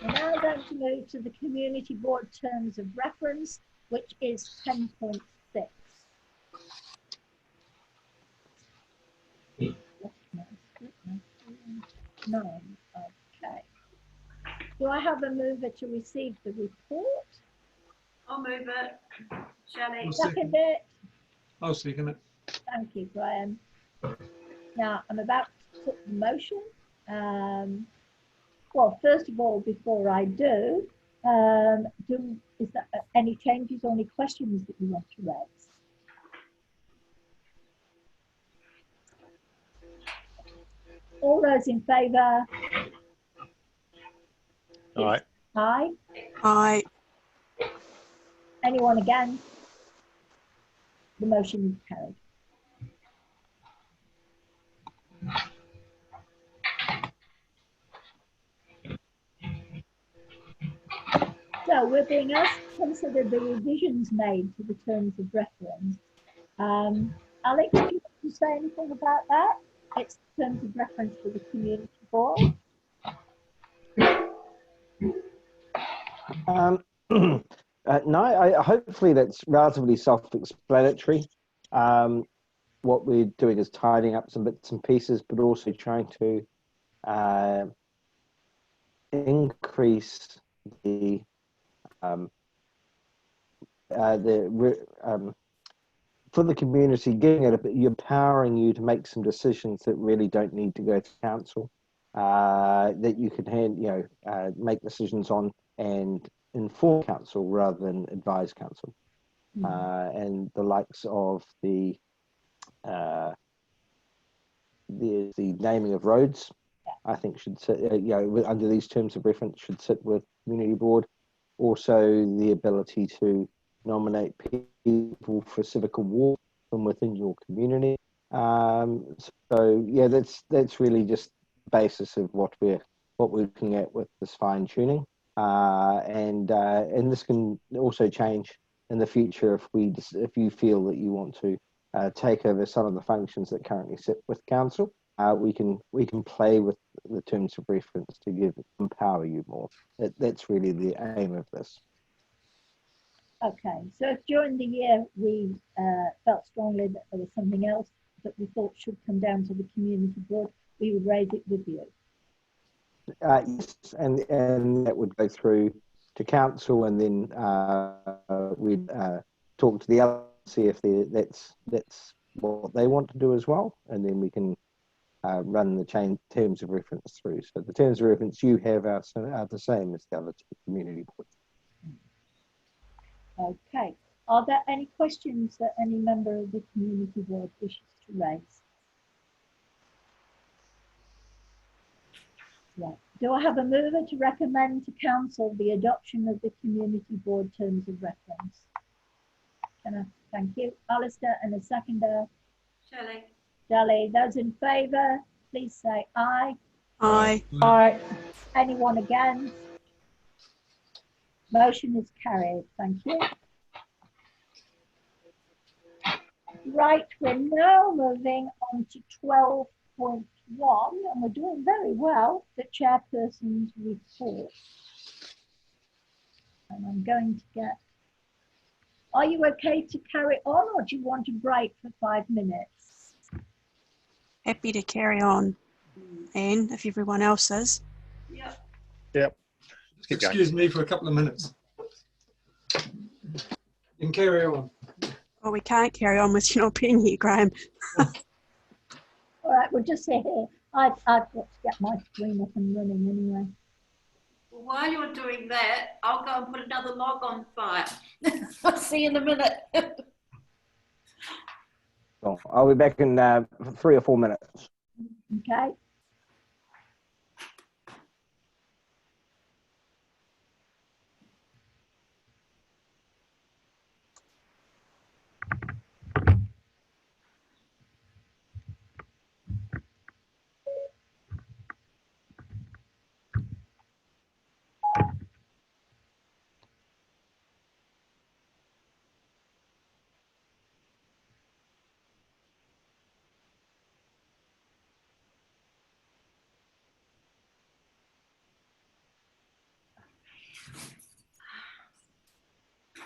We're now going to move to the Community Board Terms of Reference, which is 10.6. Nine. Okay. Do I have a mover to receive the report? I'll move it. Shelley. Second it. I'll second it. Thank you, Graham. Now, I'm about to put the motion. Well, first of all, before I do, is there any changes or any questions that you want to raise? All those in favour? Aye. Aye. Aye. Anyone against? The motion is carried. So we're being asked to consider the revisions made to the terms of reference. Alex, do you want to say anything about that? It's terms of reference for the community board. No, hopefully that's relatively self-explanatory. What we're doing is tidying up some bits and pieces, but also trying to increase the for the community, giving it empowering you to make some decisions that really don't need to go to council, that you can make decisions on and inform council rather than advise council. And the likes of the naming of roads, I think should sit, under these terms of reference, should sit with community board. Also, the ability to nominate people for civic award from within your community. So yeah, that's really just the basis of what we're looking at with this fine tuning. And this can also change in the future if you feel that you want to take over some of the functions that currently sit with council. We can play with the terms of reference to empower you more. That's really the aim of this. Okay, so if during the year we felt strongly that there was something else that we thought should come down to the community board, we would raise it with you. Yes, and that would go through to council, and then we'd talk to the other, see if that's what they want to do as well, and then we can run the terms of reference through. So the terms of reference you have are the same as the other two community boards. Okay, are there any questions that any member of the community board wishes to raise? Right. Do I have a mover to recommend to council the adoption of the community board terms of reference? Thank you. Alistair, and a seconder. Shelley. Shelley, those in favour, please say aye. Aye. Aye. Anyone against? Motion is carried. Thank you. Right, we're now moving on to 12.1, and we're doing very well, the chairperson's report. And I'm going to get, are you okay to carry on, or do you want to break for 5 minutes? Happy to carry on, Anne, if everyone else is. Yep. Yep. Excuse me for a couple of minutes. You can carry on. Well, we can't carry on with you not being here, Graham. All right, we'll just sit here. I've got to get my screen up and running anyway. Well, while you're doing that, I'll go and put another log on fire. I'll see you in a minute. So I'll be back in 3 or 4 minutes. Okay.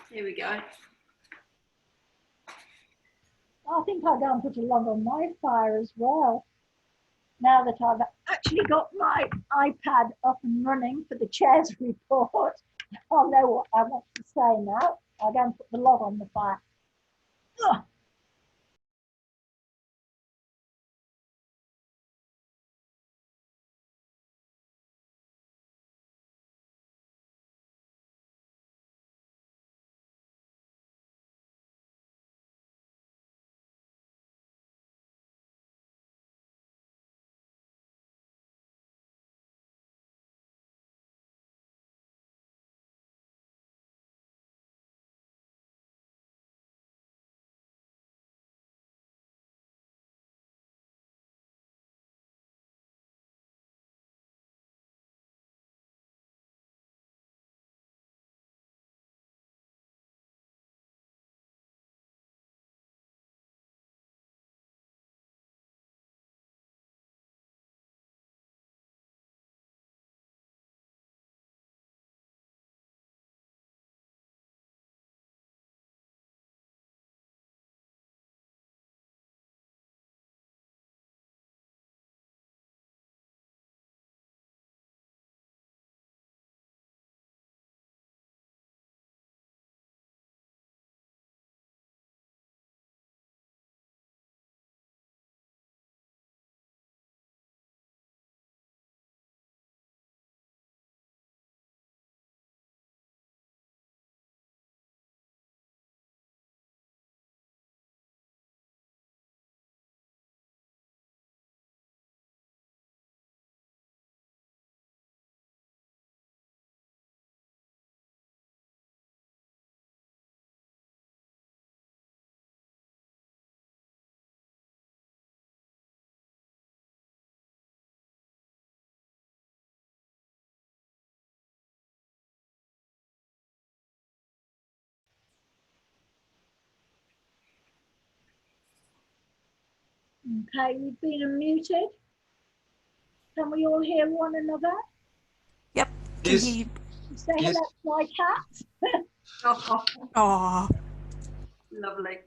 Here we go. I think I'll go and put a log on my fire as well. Now that I've actually got my iPad up and running for the chair's report, I'll know what I want to say now. I'll go and put the log on the fire. Ugh. Okay, we've been unmuted. Can we all hear one another? Yep. Yes. Can you? Say Yes. hello to my cat. Oh, Oh, lovely.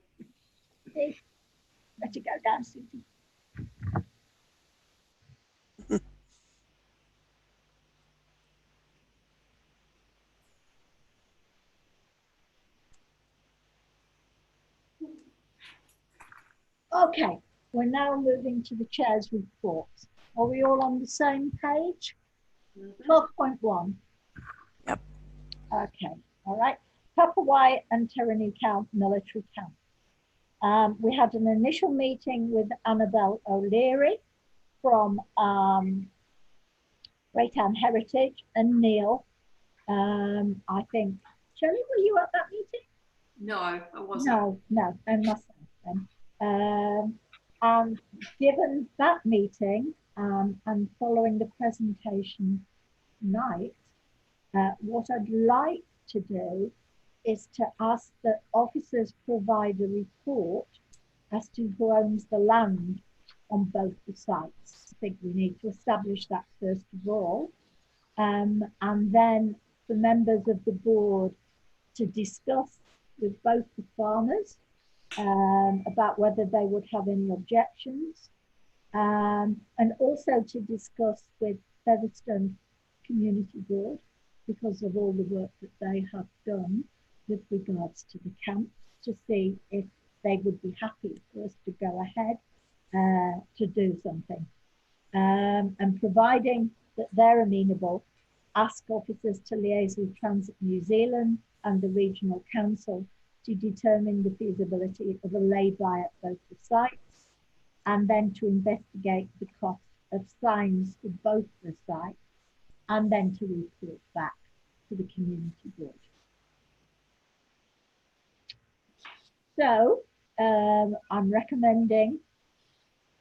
Better go down, Susie. Okay, we're now moving to the chair's reports. Are we all on the same page? 12.1. Yep. Okay, all right. Papawai and Terranee Camp military camp. We had an initial meeting with Annabelle O'Leary from Greytown Heritage and Neil. I think, Shelley, were you at that meeting? No, I wasn't. No, and myself then. And given that meeting and following the presentation tonight, what I'd like to do is to ask that officers provide a report as to who owns the land on both the sites. I think we need to establish that first of all. And then for members of the board to discuss with both the farmers about whether they would have any objections, and also to discuss with Featherstone Community Board because of all the work that they have done with regards to the camps, to see if they would be happy for us to go ahead to do something. And providing that they're amenable, ask officers to liaise with Transit New Zealand and the Regional Council to determine the feasibility of a lay-by at both the sites, and then to investigate the cost of signs for both the sites, and then to report back to the community board. So I'm recommending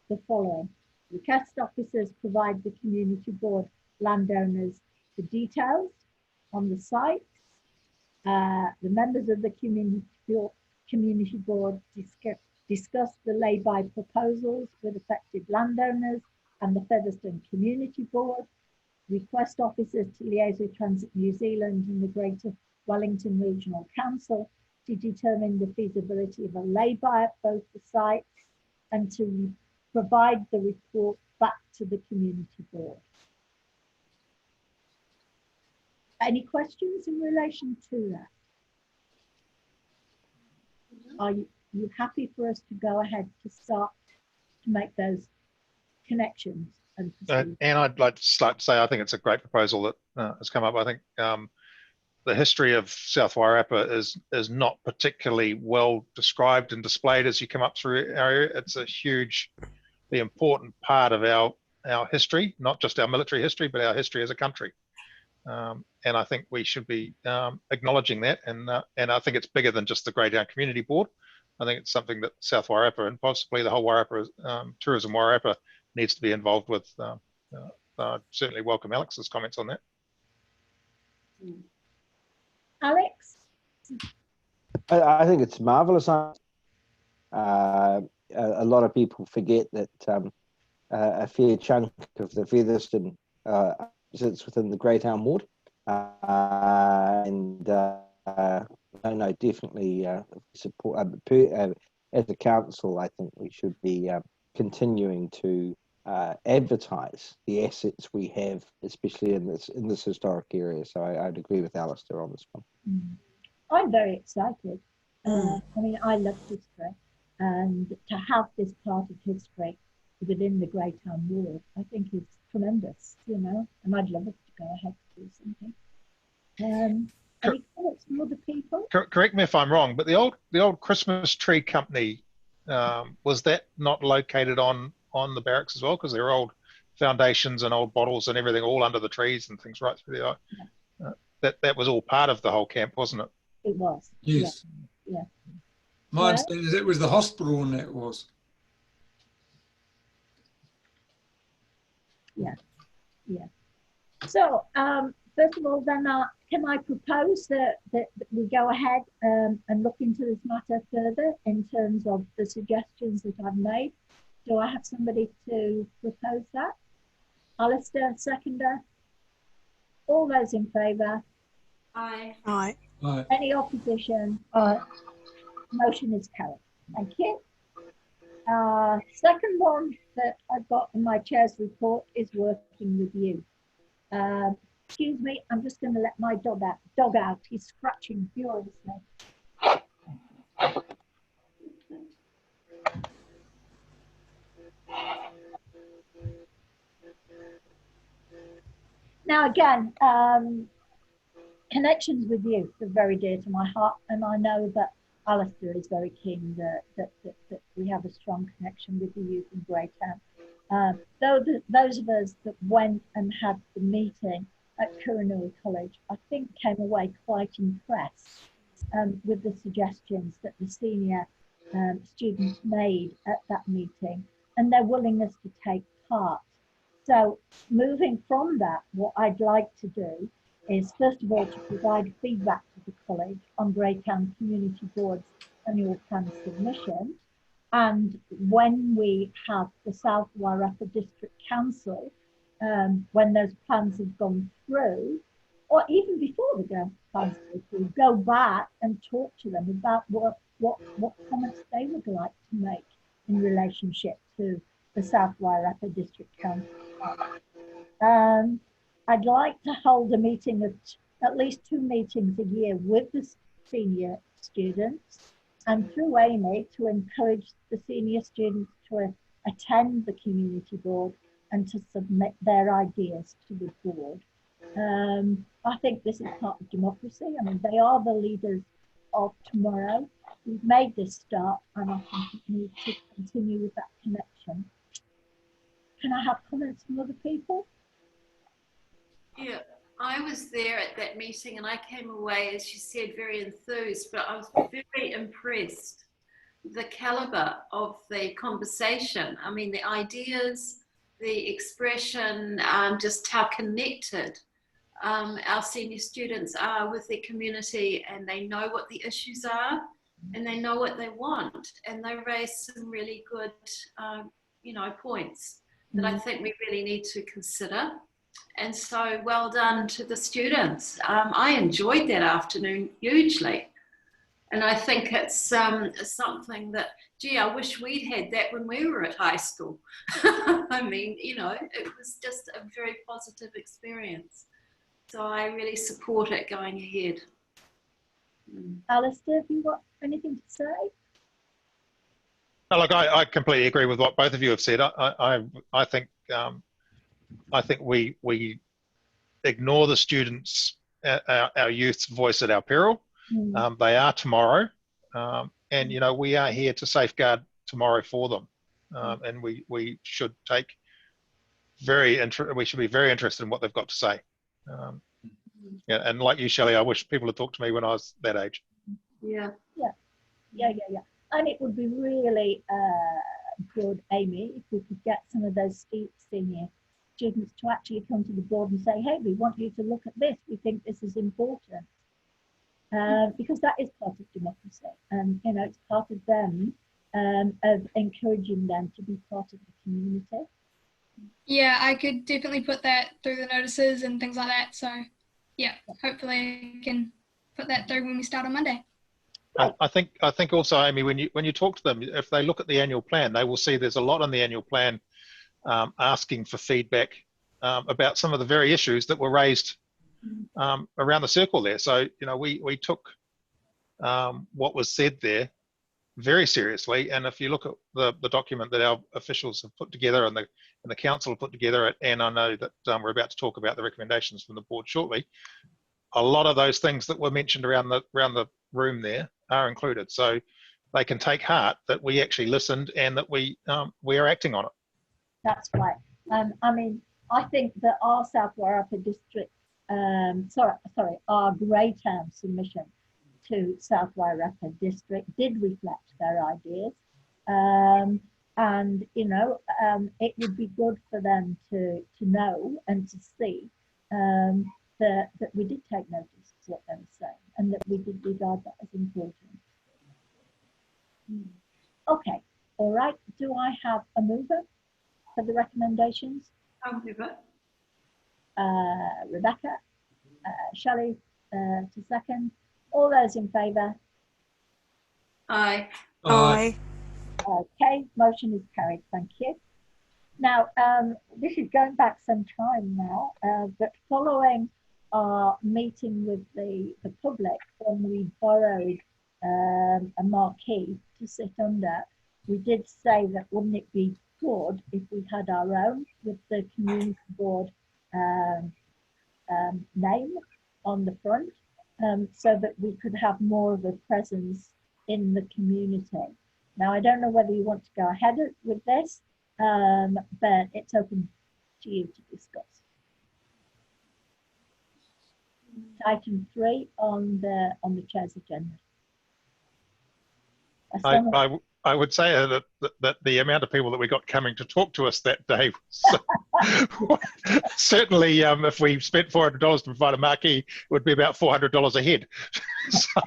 the following. Request officers provide the community board landowners the details on the site. The members of the community board discuss the lay-by proposals with affected landowners and the Featherstone Community Board. Request officers to liaise with Transit New Zealand and the Greater Wellington Regional Council to determine the feasibility of a lay-by at both the sites, and to provide the report back to the community board. Any questions in relation to that? Are you happy for us to go ahead to start to make those connections? And I'd like to say I think it's a great proposal that has come up. I think the history of South Wairarapa is not particularly well described and displayed as you come up through our area. It's a hugely important part of our history, not just our military history, but our history as a country. And I think we should be acknowledging that. And I think it's bigger than just the Greytown Community Board. I think it's something that South Wairarapa and possibly the whole Wairarapa Tourism Wairarapa needs to be involved with. Certainly welcome Alex's comments on that. Alex? I think it's marvellous. A lot of people forget that a fair chunk of the Featherstone sits within the Greytown ward. No, definitely support. As a council, I think we should be continuing to advertise the assets we have, especially in this historic area. So I'd agree with Alistair on this one. I'm very excited. I mean, I love history, and to have this part of history within the Greytown ward, I think is tremendous, you know, and I'd love us to go ahead to do something. Any thoughts from other people? Correct me if I'm wrong, but the old Christmas tree company, was that not located on the barracks as well? Because there are old foundations and old bottles and everything all under the trees and things right through there. Yeah. That was all part of the whole camp, wasn't it? It was. Yes. Yeah. My understanding is it was the hospital and that was. Yeah. So, first of all, then, can I propose that we go ahead and look into this matter further in terms of the suggestions that I've made, Do I have somebody to propose that? Alistair, seconder. All those in favour? Aye. Aye. Aye. Any opposition? Aye. Motion is carried. Thank you. Second one that I've got in my chair's report is working with you. Excuse me, I'm just going to let my dog out. He's scratching furiously. Now again, connections with you are very dear to my heart, and I know that Alistair is very keen that we have a strong connection with the youth in Greytown. Those of us that went and had the meeting at Coronary College, I think came away quite impressed with the suggestions that the senior students made at that meeting and their willingness to take part. So moving from that, what I'd like to do is first of all to provide feedback to the college on Greytown Community Board's annual plan submission. And when we have the South Wairarapa District Council, when those plans have gone through, or even before the plans go through, go back and talk to them about what comments they would like to make in relationship to the South Wairarapa District Council. I'd like to hold a meeting of at least 2 meetings a year with the senior students, and through Amy to encourage the senior students to attend the community board and to submit their ideas to the board. I think this is part of democracy. I mean, they are the leaders of tomorrow. We've made this start, and I think we need to continue with that connection. Can I have comments from other people? Yeah, I was there at that meeting and I came away, as you said, very enthused, but I was very impressed with the caliber of the conversation. I mean, the ideas, the expression, just how connected our senior students are with their community, and they know what the issues are and they know what they want, and they raise some really good, points that I think we really need to consider. And so well done to the students. I enjoyed that afternoon hugely. And I think it's something that, gee, I wish we'd had that when we were at high school. I mean, it was just a very positive experience. So I really support it going ahead. Alistair, have you got anything to say? No, look, I completely agree with what both of you have said. I think we ignore the students, our youth's voice at our peril. They are tomorrow, and we are here to safeguard tomorrow for them, and we should take we should be very interested in what they've got to say. Yeah, and like you, Shelley, I wish people had talked to me when I was that age. Yeah. And it would be really good, Amy, if we could get some of those senior students to actually come to the board and say, hey, we want you to look at this. We think this is important. Because that is part of democracy. And, it's part of them, of encouraging them to be part of the community. Yeah, I could definitely put that through the notices and things like that. So, yeah, hopefully I can put that through when we start on Monday. I think also, Amy, when you talk to them, if they look at the annual plan, they will see there's a lot in the annual plan asking for feedback about some of the very issues that were raised around the circle there. So, we took what was said there very seriously. And if you look at the document that our officials have put together and the council have put together, and I know that we're about to talk about the recommendations from the board shortly, a lot of those things that were mentioned around the room there are included. So they can take heart that we actually listened and that we are acting on it. That's right. I mean, I think that our South Wairarapa District, our Greytown submission to South Wairarapa District did reflect their ideas. And, it would be good for them to know and to see that we did take notice of what they were saying and that we did regard that as important. Okay, All right, do I have a mover for the recommendations? I'll move it. Rebecca, Shelley to second. All those in favour? Aye. Aye. Okay, motion is carried. Thank you. Now, this is going back some time now, but following our meeting with the public when we borrowed a marquee to sit under, we did say that wouldn't it be good if we had our own with the community board name on the front, so that we could have more of a presence in the community. Now, I don't know whether you want to go ahead with this, but it's open to you to discuss. Item 3 on the chair's agenda. I would say that the amount of people that we got coming to talk to us that day was certainly, if we spent $400 to provide a marquee, it would be about $400 a head. So,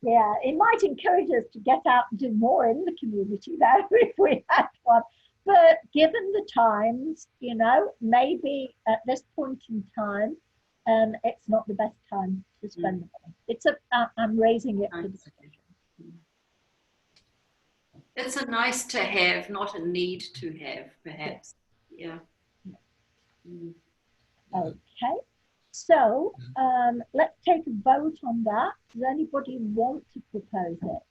yeah, it might encourage us to get out and do more in the community though if we had one. But given the times, you know, maybe at this point in time, it's not the best time to spend the money. It's I'm raising it for discussion. It's a nice to have, not a need to have, perhaps. Yeah. Okay, so let's take a vote on that. Does anybody want to propose it?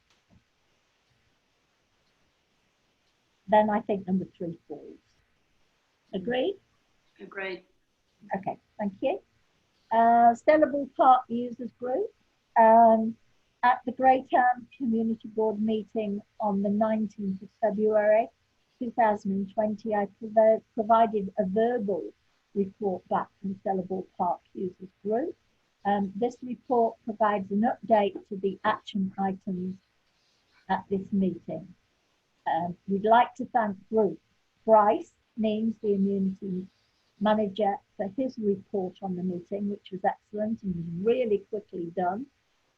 Then I think number 3 falls. Agreed? Agreed. Okay, thank you. Stellable Park Users Group. At the Greytown Community Board meeting on the 19th of February 2020, I provided a verbal report back from Stellable Park Users Group. This report provides an update to the action items at this meeting. We'd like to thank Group Bryce, names the immunity manager, for his report on the meeting, which was excellent and was really quickly done,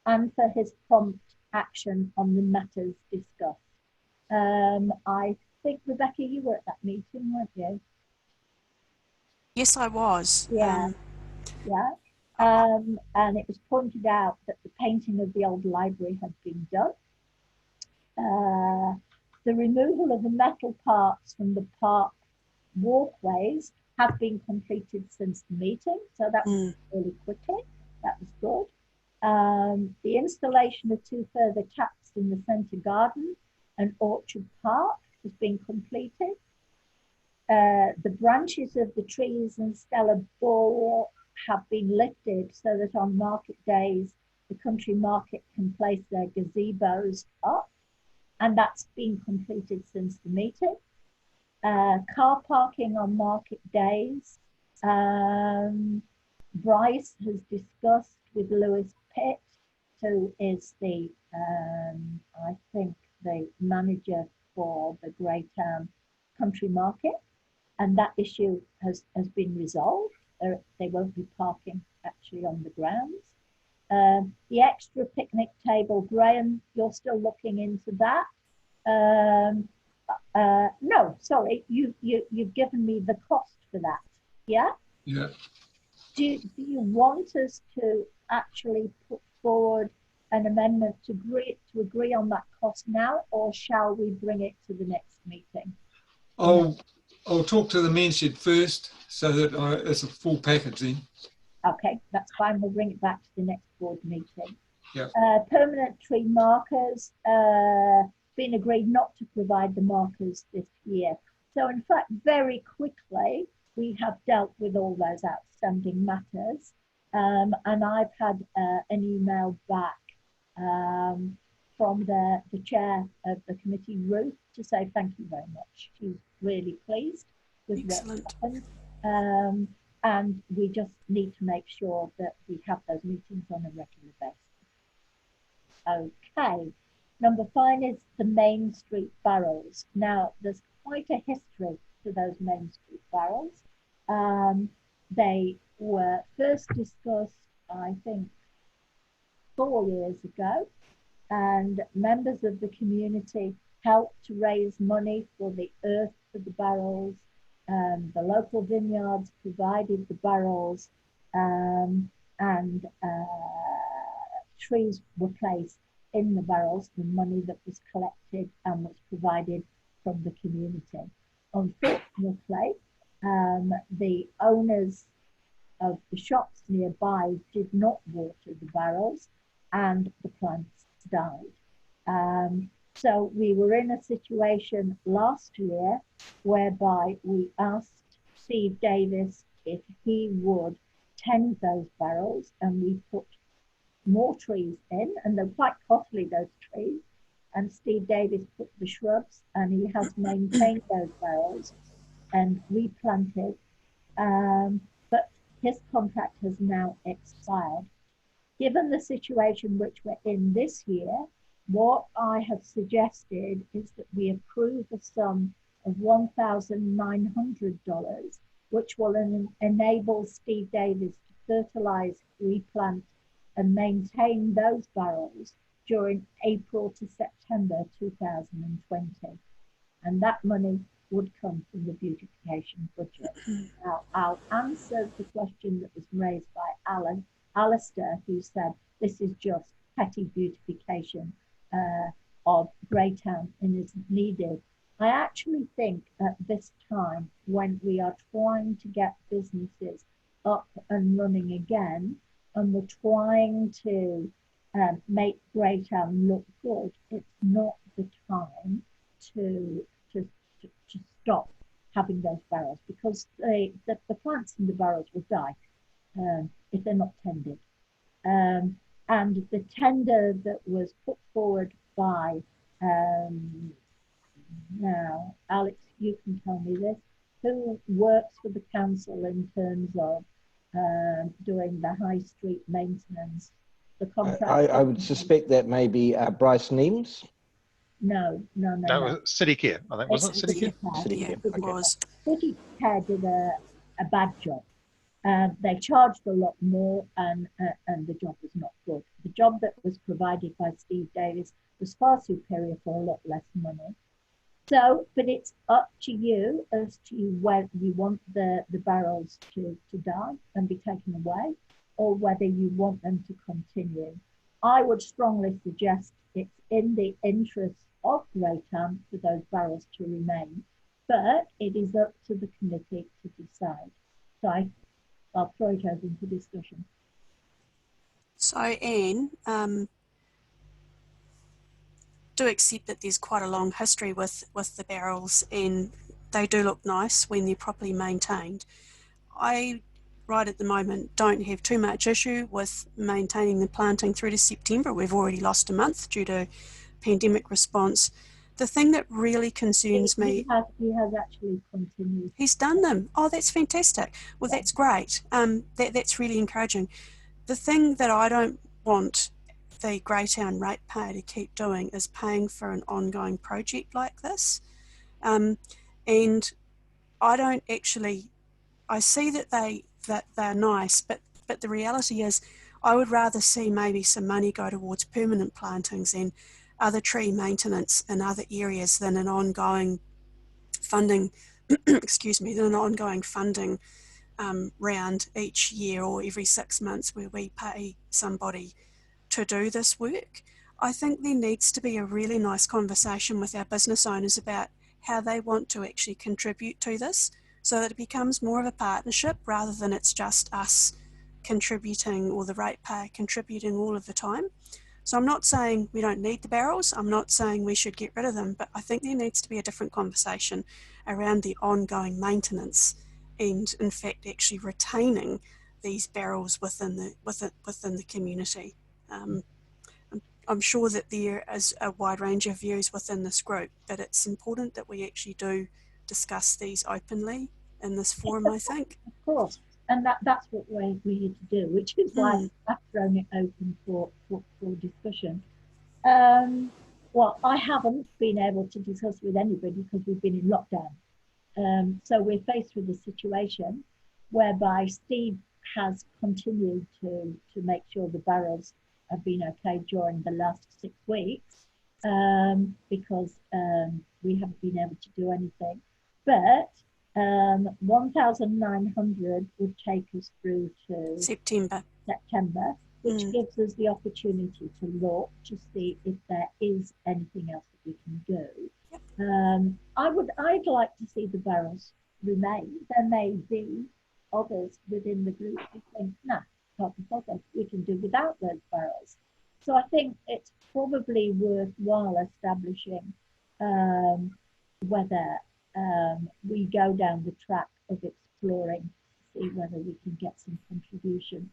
and for his prompt action on the matters discussed. I think, Rebecca, you were at that meeting, weren't you? Yes, I was. Yeah. And it was pointed out that the painting of the old library had been done. The removal of the metal parts from the park walkways have been completed since the meeting, so that was really quickly. That was good. The installation of 2 further taps in the centre garden and Orchard Park has been completed. The branches of the trees and Stella Ball have been lifted so that on market days, the country market can place their gazebos up, and that's been completed since the meeting. Car parking on market days. Bryce has discussed with Lewis Pitt, who is the, I think, the manager for the Greytown Country Market, and that issue has been resolved. They won't be parking actually on the grounds. The extra picnic table, Graham, you're still looking into that. No, sorry, you've given me the cost for that. Yeah? Yeah. Do you want us to actually put forward an amendment to agree on that cost now, or shall we bring it to the next meeting? I'll talk to the Manshed first, so that it's a full package then. Okay, that's fine. We'll bring it back to the next board meeting. Yeah. Permanent tree markers. Been agreed not to provide the markers this year. So in fact, very quickly, we have dealt with all those outstanding matters. And I've had an email back from the chair of the committee, Ruth, to say thank you very much. She's really pleased with what happened. And we just need to make sure that we have those meetings on a regular basis. Okay. Number 5 is the Main Street barrels. Now, there's quite a history to those Main Street barrels. They were first discussed, I think, 4 years ago. and members of the community helped to raise money for the earth for the barrels. The local vineyards provided the barrels, and trees were placed in the barrels, the money that was collected and was provided from the community. Unfortunately, the owners of the shops nearby did not water the barrels and the plants died. So we were in a situation last year whereby we asked Steve Davis if he would tend those barrels, and we put more trees in, and they're quite costly, those trees. And Steve Davis put the shrubs, and he has maintained those barrels and replanted. But his contract has now expired. Given the situation which we're in this year, what I have suggested is that we approve a sum of $1,900, which will enable Steve Davis to fertilise, replant and maintain those barrels during April to September 2020. And that money would come from the beautification budget. Now, I'll answer the question that was raised by Alistair, who said this is just petty beautification of Greytown and isn't needed. I actually think at this time, when we are trying to get businesses up and running again, and we're trying to make Greytown look good, it's not the time to stop having those barrels, because the plants in the barrels will die if they're not tended. And the tender that was put forward by, now Alex, you can tell me this, who works for the council in terms of doing the high street maintenance, the contract? I would suspect that may be Bryce Neems. No, City Care, I think, wasn't it? City Care? City Care, it was. City Care did a bad job. They charged a lot more, and the job was not good. The job that was provided by Steve Davis was far superior for a lot less money. So, but it's up to you as to whether you want the barrels to die and be taken away, or whether you want them to continue. I would strongly suggest it's in the interest of Greytown for those barrels to remain, but it is up to the committee to decide. So I'll throw it over into discussion. So Anne, do accept that there's quite a long history with the barrels, and they do look nice when they're properly maintained. I, right at the moment, don't have too much issue with maintaining the planting through to September. We've already lost a month due to pandemic response. The thing that really concerns me... He has actually continued. He's done them. Oh, that's fantastic. Well, that's great. That's really encouraging. The thing that I don't want the Greytown ratepayer to keep doing is paying for an ongoing project like this. And I don't actually... I see that they're nice, but the reality is I would rather see maybe some money go towards permanent plantings and other tree maintenance in other areas than an ongoing funding, excuse me, than an ongoing funding round each year or every 6 months where we pay somebody to do this work. I think there needs to be a really nice conversation with our business owners about how they want to actually contribute to this, so that it becomes more of a partnership rather than it's just us contributing or the ratepayer contributing all of the time. So I'm not saying we don't need the barrels, I'm not saying we should get rid of them, but I think there needs to be a different conversation around the ongoing maintenance and in fact actually retaining these barrels within the community. I'm sure that there is a wide range of views within this group, but it's important that we actually do discuss these openly in this forum, I think. Of course, and that's what we're here to do, which is why I've thrown it open for discussion. Well, I haven't been able to discuss with anybody because we've been in lockdown. So we're faced with a situation whereby Steve has continued to make sure the barrels have been okay during the last 6 weeks because we haven't been able to do anything. But 1,900 would take us through to September, which gives us the opportunity to look to see if there is anything else that we can do. Yep. I'd like to see the barrels remain. There may be others within the group who think, nah, can't be bothered, we can do without those barrels. So I think it's probably worthwhile establishing whether we go down the track of exploring, see whether we can get some contribution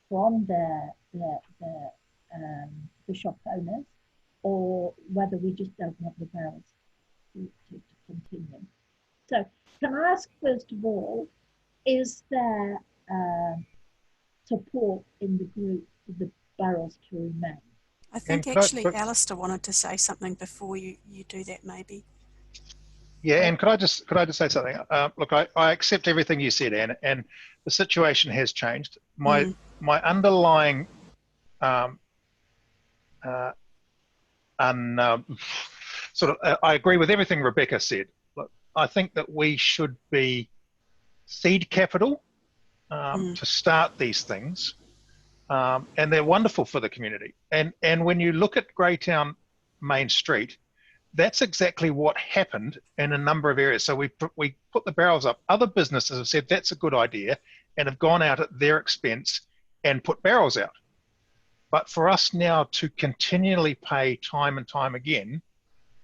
from the shop owners, or whether we just don't want the barrels to continue. So can I ask, first of all, is there support in the group for the barrels to remain? I think actually Alistair wanted to say something before you do that, maybe. Yeah, and could I just say something? Look, I accept everything you said, Anne, and the situation has changed. My underlying I agree with everything Rebecca said. Look, I think that we should be seed capital to start these things, and they're wonderful for the community. And when you look at Greytown Main Street, that's exactly what happened in a number of areas. So we put the barrels up. Other businesses have said that's a good idea and have gone out at their expense and put barrels out. But for us now to continually pay time and time again,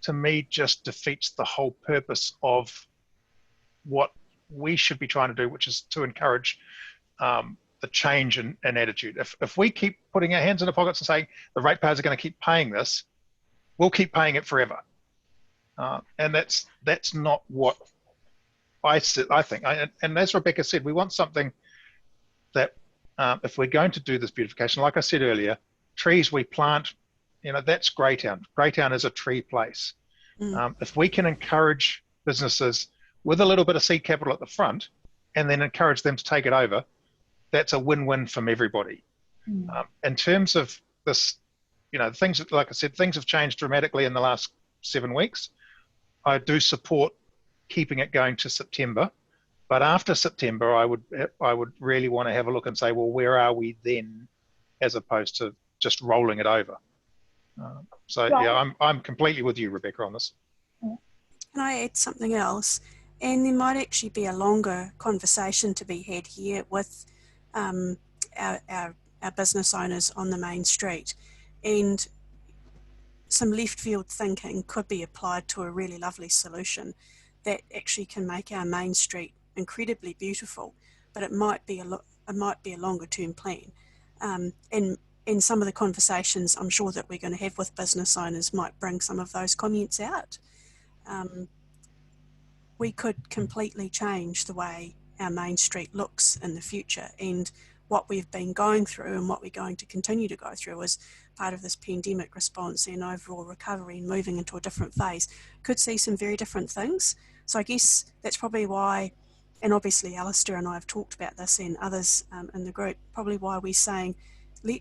to me, just defeats the whole purpose of what we should be trying to do, which is to encourage the change in attitude. If we keep putting our hands in the pockets and saying the ratepayers are going to keep paying this, we'll keep paying it forever. And that's not what I think. And as Rebecca said, we want something that if we're going to do this beautification, like I said earlier, trees we plant, that's Greytown. Greytown is a tree place. If we can encourage businesses with a little bit of seed capital at the front and then encourage them to take it over, that's a win-win from everybody. In terms of this, things, like I said, things have changed dramatically in the last 7 weeks. I do support keeping it going to September, but after September, I would really want to have a look and say, well, where are we then, as opposed to just rolling it over. Yeah, I'm completely with you, Rebecca, on this. Can I add something else? And there might actually be a longer conversation to be had here with our business owners on the main street, and some left field thinking could be applied to a really lovely solution that actually can make our main street incredibly beautiful, but it might be a longer term plan. And some of the conversations I'm sure that we're going to have with business owners might bring some of those comments out. We could completely change the way our main street looks in the future, and what we've been going through and what we're going to continue to go through as part of this pandemic response and overall recovery and moving into a different phase could see some very different things. So I guess that's probably why, and obviously Alistair and I have talked about this and others in the group, probably why we're saying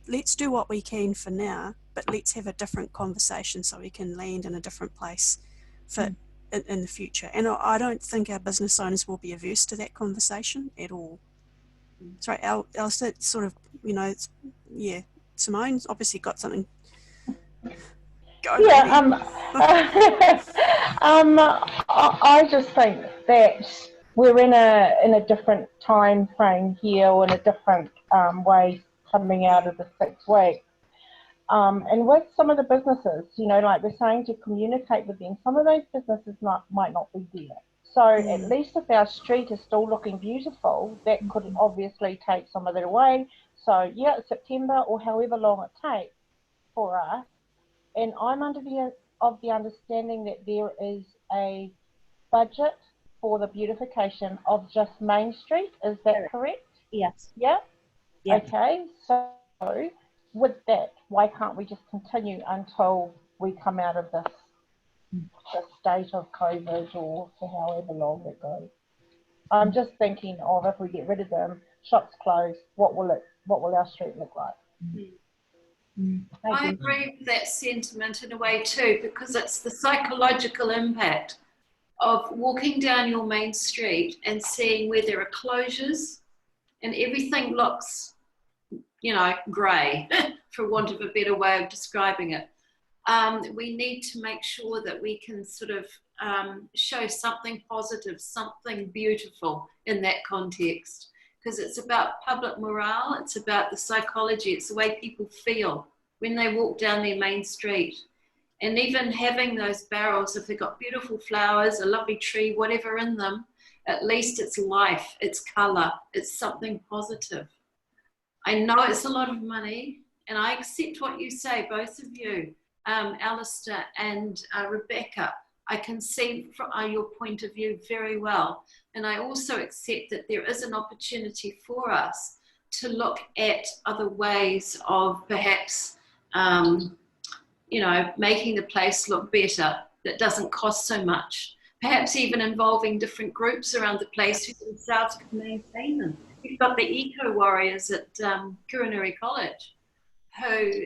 let's do what we can for now, but let's have a different conversation so we can land in a different place for in the future. And I don't think our business owners will be averse to that conversation at all. Sorry, Alistair, sort of, yeah, Simone's obviously got something. I just think that we're in a different time frame here, or in a different way coming out of the 6 weeks. And with some of the businesses, like we're saying, to communicate with them, some of those businesses might not be there. So at least if our street is still looking beautiful, that could obviously take some of that away. So yeah, September or however long it takes for us. And I'm under the understanding that there is a budget for the beautification of just Main Street. Is that correct? Yes. Yeah? Yes. Okay, so with that, why can't we just continue until we come out of this state of COVID, or for however long it goes? I'm just thinking of, if we get rid of them, shops closed, what will our street look like? I agree with that sentiment in a way too, because it's the psychological impact of walking down your main street and seeing where there are closures and everything looks, you know, grey, for want of a better way of describing it. We need to make sure that we can sort of show something positive, something beautiful in that context, because it's about public morale, it's about the psychology, it's the way people feel when they walk down their main street. And even having those barrels, if they've got beautiful flowers, a lovely tree, whatever in them, at least it's life, it's colour, it's something positive. I know it's a lot of money, and I accept what you say, both of you, Alistair and Rebecca. I can see from your point of view very well. And I also accept that there is an opportunity for us to look at other ways of perhaps, you know, making the place look better that doesn't cost so much. Perhaps even involving different groups around the place who themselves can maintain them. We've got the eco warriors at Culinary College who,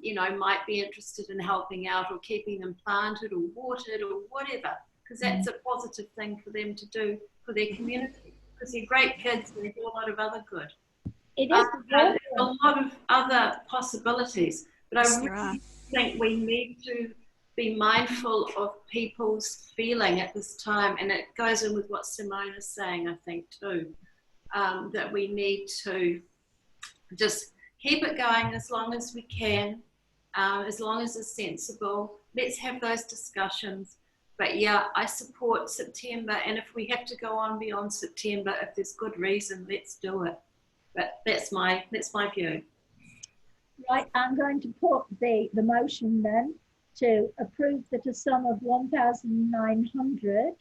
you know, might be interested in helping out or keeping them planted or watered or whatever, because that's a positive thing for them to do for their community, because they're great kids and they do a lot of other good. It is there's a lot of other possibilities, but I really think we need to be mindful of people's feeling at this time, and it goes in with what Simone is saying, I think, too, that we need to just keep it going as long as we can, as long as it's sensible. Let's have those discussions. But yeah, I support September, and if we have to go on beyond September, if there's good reason, let's do it. But that's my view. Right, I'm going to put the motion then to approve that a sum of 1,900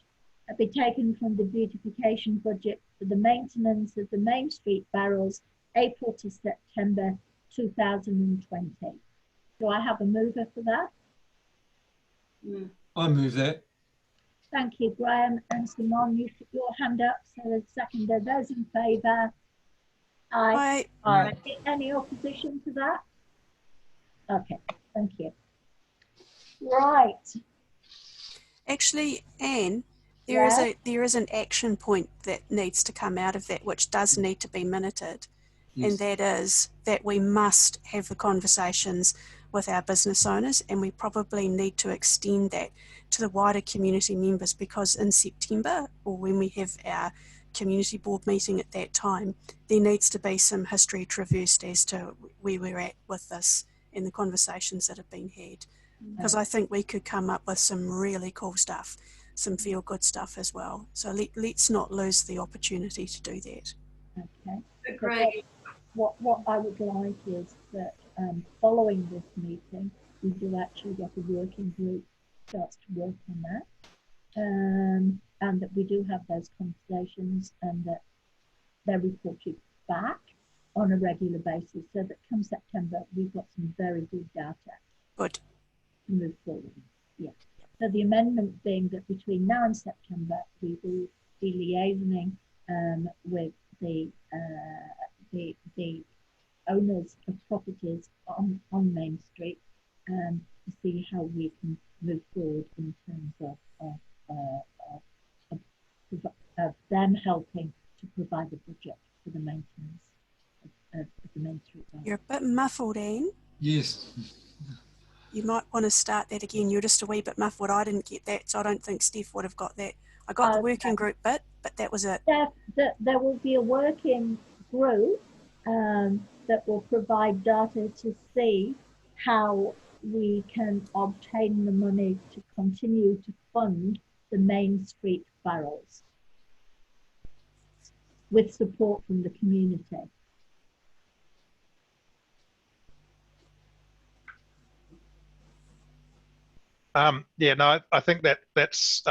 be taken from the beautification budget for the maintenance of the Main Street barrels, April to September 2020. Do I have a mover for that? I move that. Thank you, Graham and Simone. You put your hand up, so the seconder. Those in favour? Aye. Aye. Any opposition to that? Okay, thank you. Right. Actually, Anne, there is an action point that needs to come out of that, which does need to be minuted. Yes. And that is that we must have the conversations with our business owners, and we probably need to extend that to the wider community members, because in September, or when we have our community board meeting at that time, there needs to be some history traversed as to where we're at with this and the conversations that have been had. Because I think we could come up with some really cool stuff, some feel-good stuff as well. So let's not lose the opportunity to do that. Okay. Great. What I would like is that following this meeting, we do actually get a working group starts to work on that, and that we do have those conversations, and that they're reported back on a regular basis, so that come September we've got some very good data. Good. To move forward. Yeah. So the amendment being that between now and September we will be liaisoning with the owners of properties on Main Street to see how we can move forward in terms of them helping to provide a budget for the maintenance of the Main Street. You're a bit muffled, Anne. Yes. You might want to start that again. You're just a wee bit muffled. I didn't get that, so I don't think Steph would have got that. I got the working group bit, but that was it. There will be a working group that will provide data to see how we can obtain the money to continue to fund the Main Street barrels with support from the community. Yeah, no, I think that's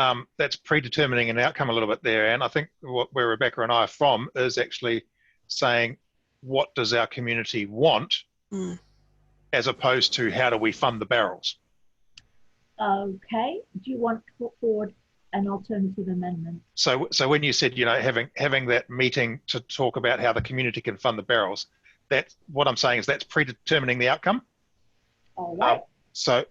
predetermining an outcome a little bit there, and I think where Rebecca and I are from is actually saying, what does our community want, as opposed to how do we fund the barrels? Okay. Do you want to put forward an alternative amendment? So when you said, you know, having that meeting to talk about how the community can fund the barrels, that what I'm saying is that's predetermining the outcome. All right. So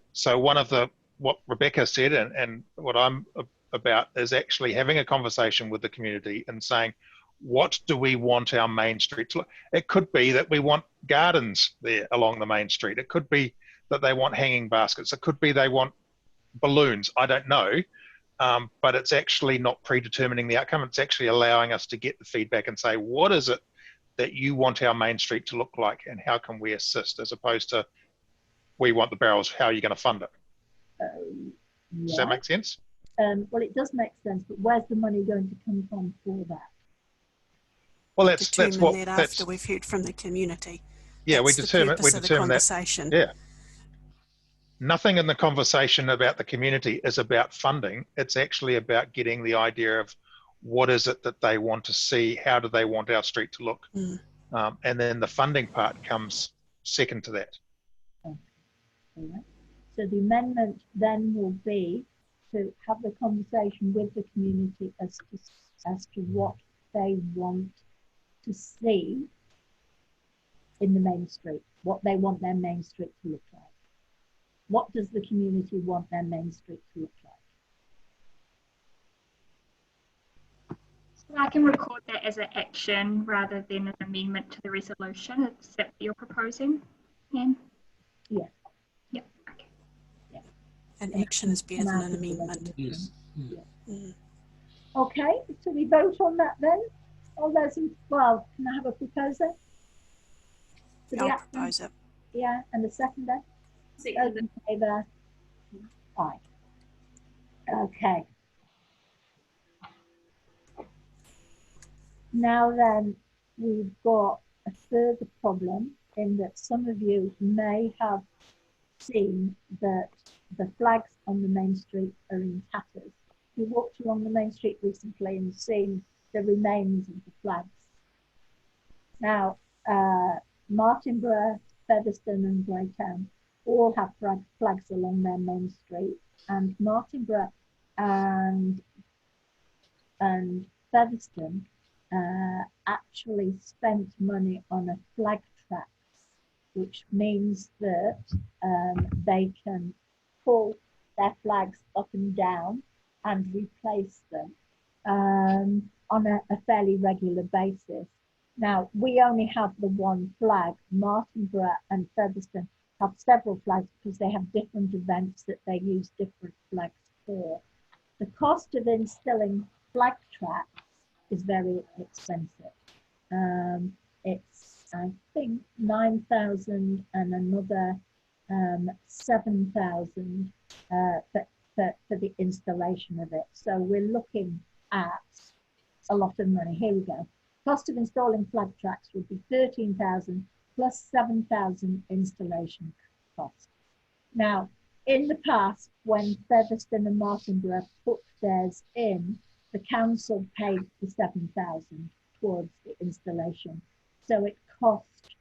what Rebecca said and what I'm about is actually having a conversation with the community and saying, what do we want our main street to look? It could be that we want gardens there along the main street. It could be that they want hanging baskets. It could be they want balloons. I don't know. But it's actually not predetermining the outcome. It's actually allowing us to get the feedback and say, what is it that you want our main street to look like and how can we assist, as opposed to we want the barrels, how are you going to fund it? Does that make sense? Well, it does make sense, but where's the money going to come from for that? Well, that's what that after we've heard from the community. Yeah, we That's determine the conversation. that. Yeah. Nothing in the conversation about the community is about funding. It's actually about getting the idea of what is it that they want to see, how do they want our street to look, and then the funding part comes second to that. Okay. All right. So the amendment then will be to have the conversation with the community as to what they want to see in the main street, what they want their main street to look like. What does the community want their main street to look like? So I can record that as an action rather than an amendment to the resolution. Is that what you're proposing, Anne? Yeah. Yep. Okay. Yeah. An action is better than an amendment. Yes. Yeah. Okay, so we vote on that then? All those in, well, can I have a proposer? I'll propose it. Yeah, and the seconder? Those in favour? Aye. Okay. Now then, we've got a further problem in that some of you may have seen that the flags on the main street are in tatters. You walked along the main street recently and seen the remains of the flags. Now, Martinborough, Featherstone and Greytown all have flags along their main street, and Martinborough and Featherstone actually spent money on a flag tracks, which means that they can pull their flags up and down and replace them on a fairly regular basis. Now, we only have the one flag. Martinborough and Featherstone have several flags because they have different events that they use different flags for. The cost of installing flag tracks is very expensive. It's, I think, 9,000 and another 7,000 for the installation of it. So we're looking at a lot of money. Here we go. Cost of installing flag tracks would be 13,000 plus 7,000 installation cost. Now, in the past, when Featherstone and Martinborough put theirs in, the council paid the 7,000 towards the installation. So it cost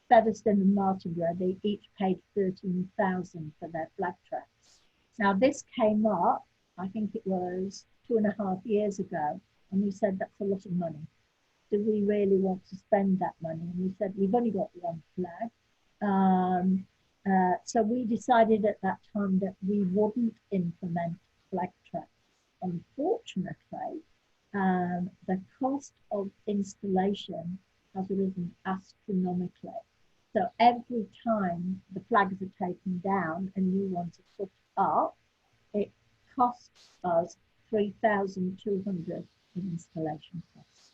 Featherstone and Martinborough, they each paid 13,000 for their flag tracks. Now this came up, I think it was 2.5 years ago, and we said that's a lot of money. Do we really want to spend that money? And we said we've only got one flag. So we decided at that time that we wouldn't implement flag tracks. Unfortunately, the cost of installation has risen astronomically. So every time the flags are taken down and new ones are put up, it costs us 3,200 in installation costs,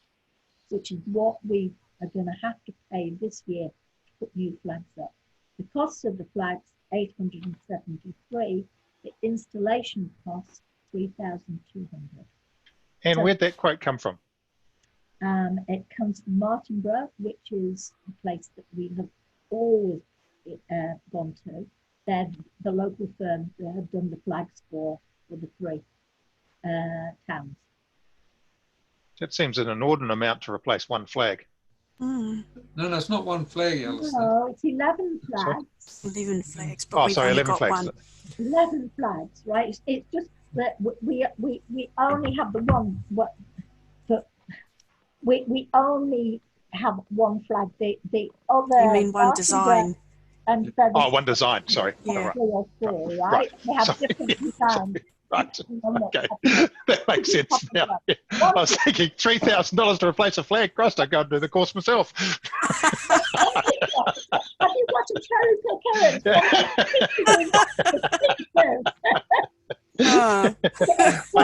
which is what we are going to have to pay this year to put new flags up. The cost of the flags, 873, the installation cost, 3,200. And where'd that quote come from? It comes from Martinborough, which is the place that we have always gone to. They're the local firm that have done the flags for the three towns. That seems an inordinate amount to replace one flag. No, it's not one flag, Alistair. No, it's 11 flags. 11 flags, but we've only 11 got flags. one. 11 flags, right? It's just that we only have the one. We only have one flag. The other. You mean one design? And Oh, one design, sorry. Yeah. three or four, right? Right. They have Sorry. different designs. Right. on Okay. the- That makes sense now. I was thinking $3,000 to replace a flag. Christ, I'd go and do the course myself. Have you got a cherry picker? Oh, I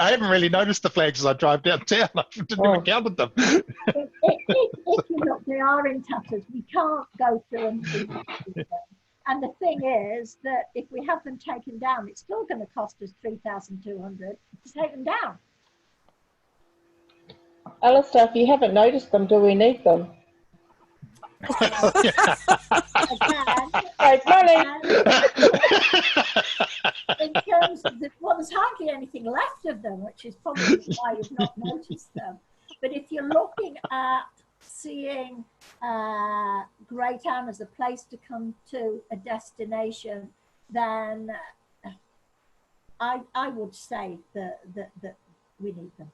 haven't really noticed the flags as I drive downtown. I didn't even counted them. If you look, they are in tatters. We can't go through and see them. And the thing is that if we have them taken down, it's still going to cost us $3,200 to take them down. Alistair, if you haven't noticed them, do we need them? Again, Save money. in terms of well, there's hardly anything left of them, which is probably why you've not noticed them. But if you're looking at seeing Greytown as a place to come to, a destination, then I would say that we need them.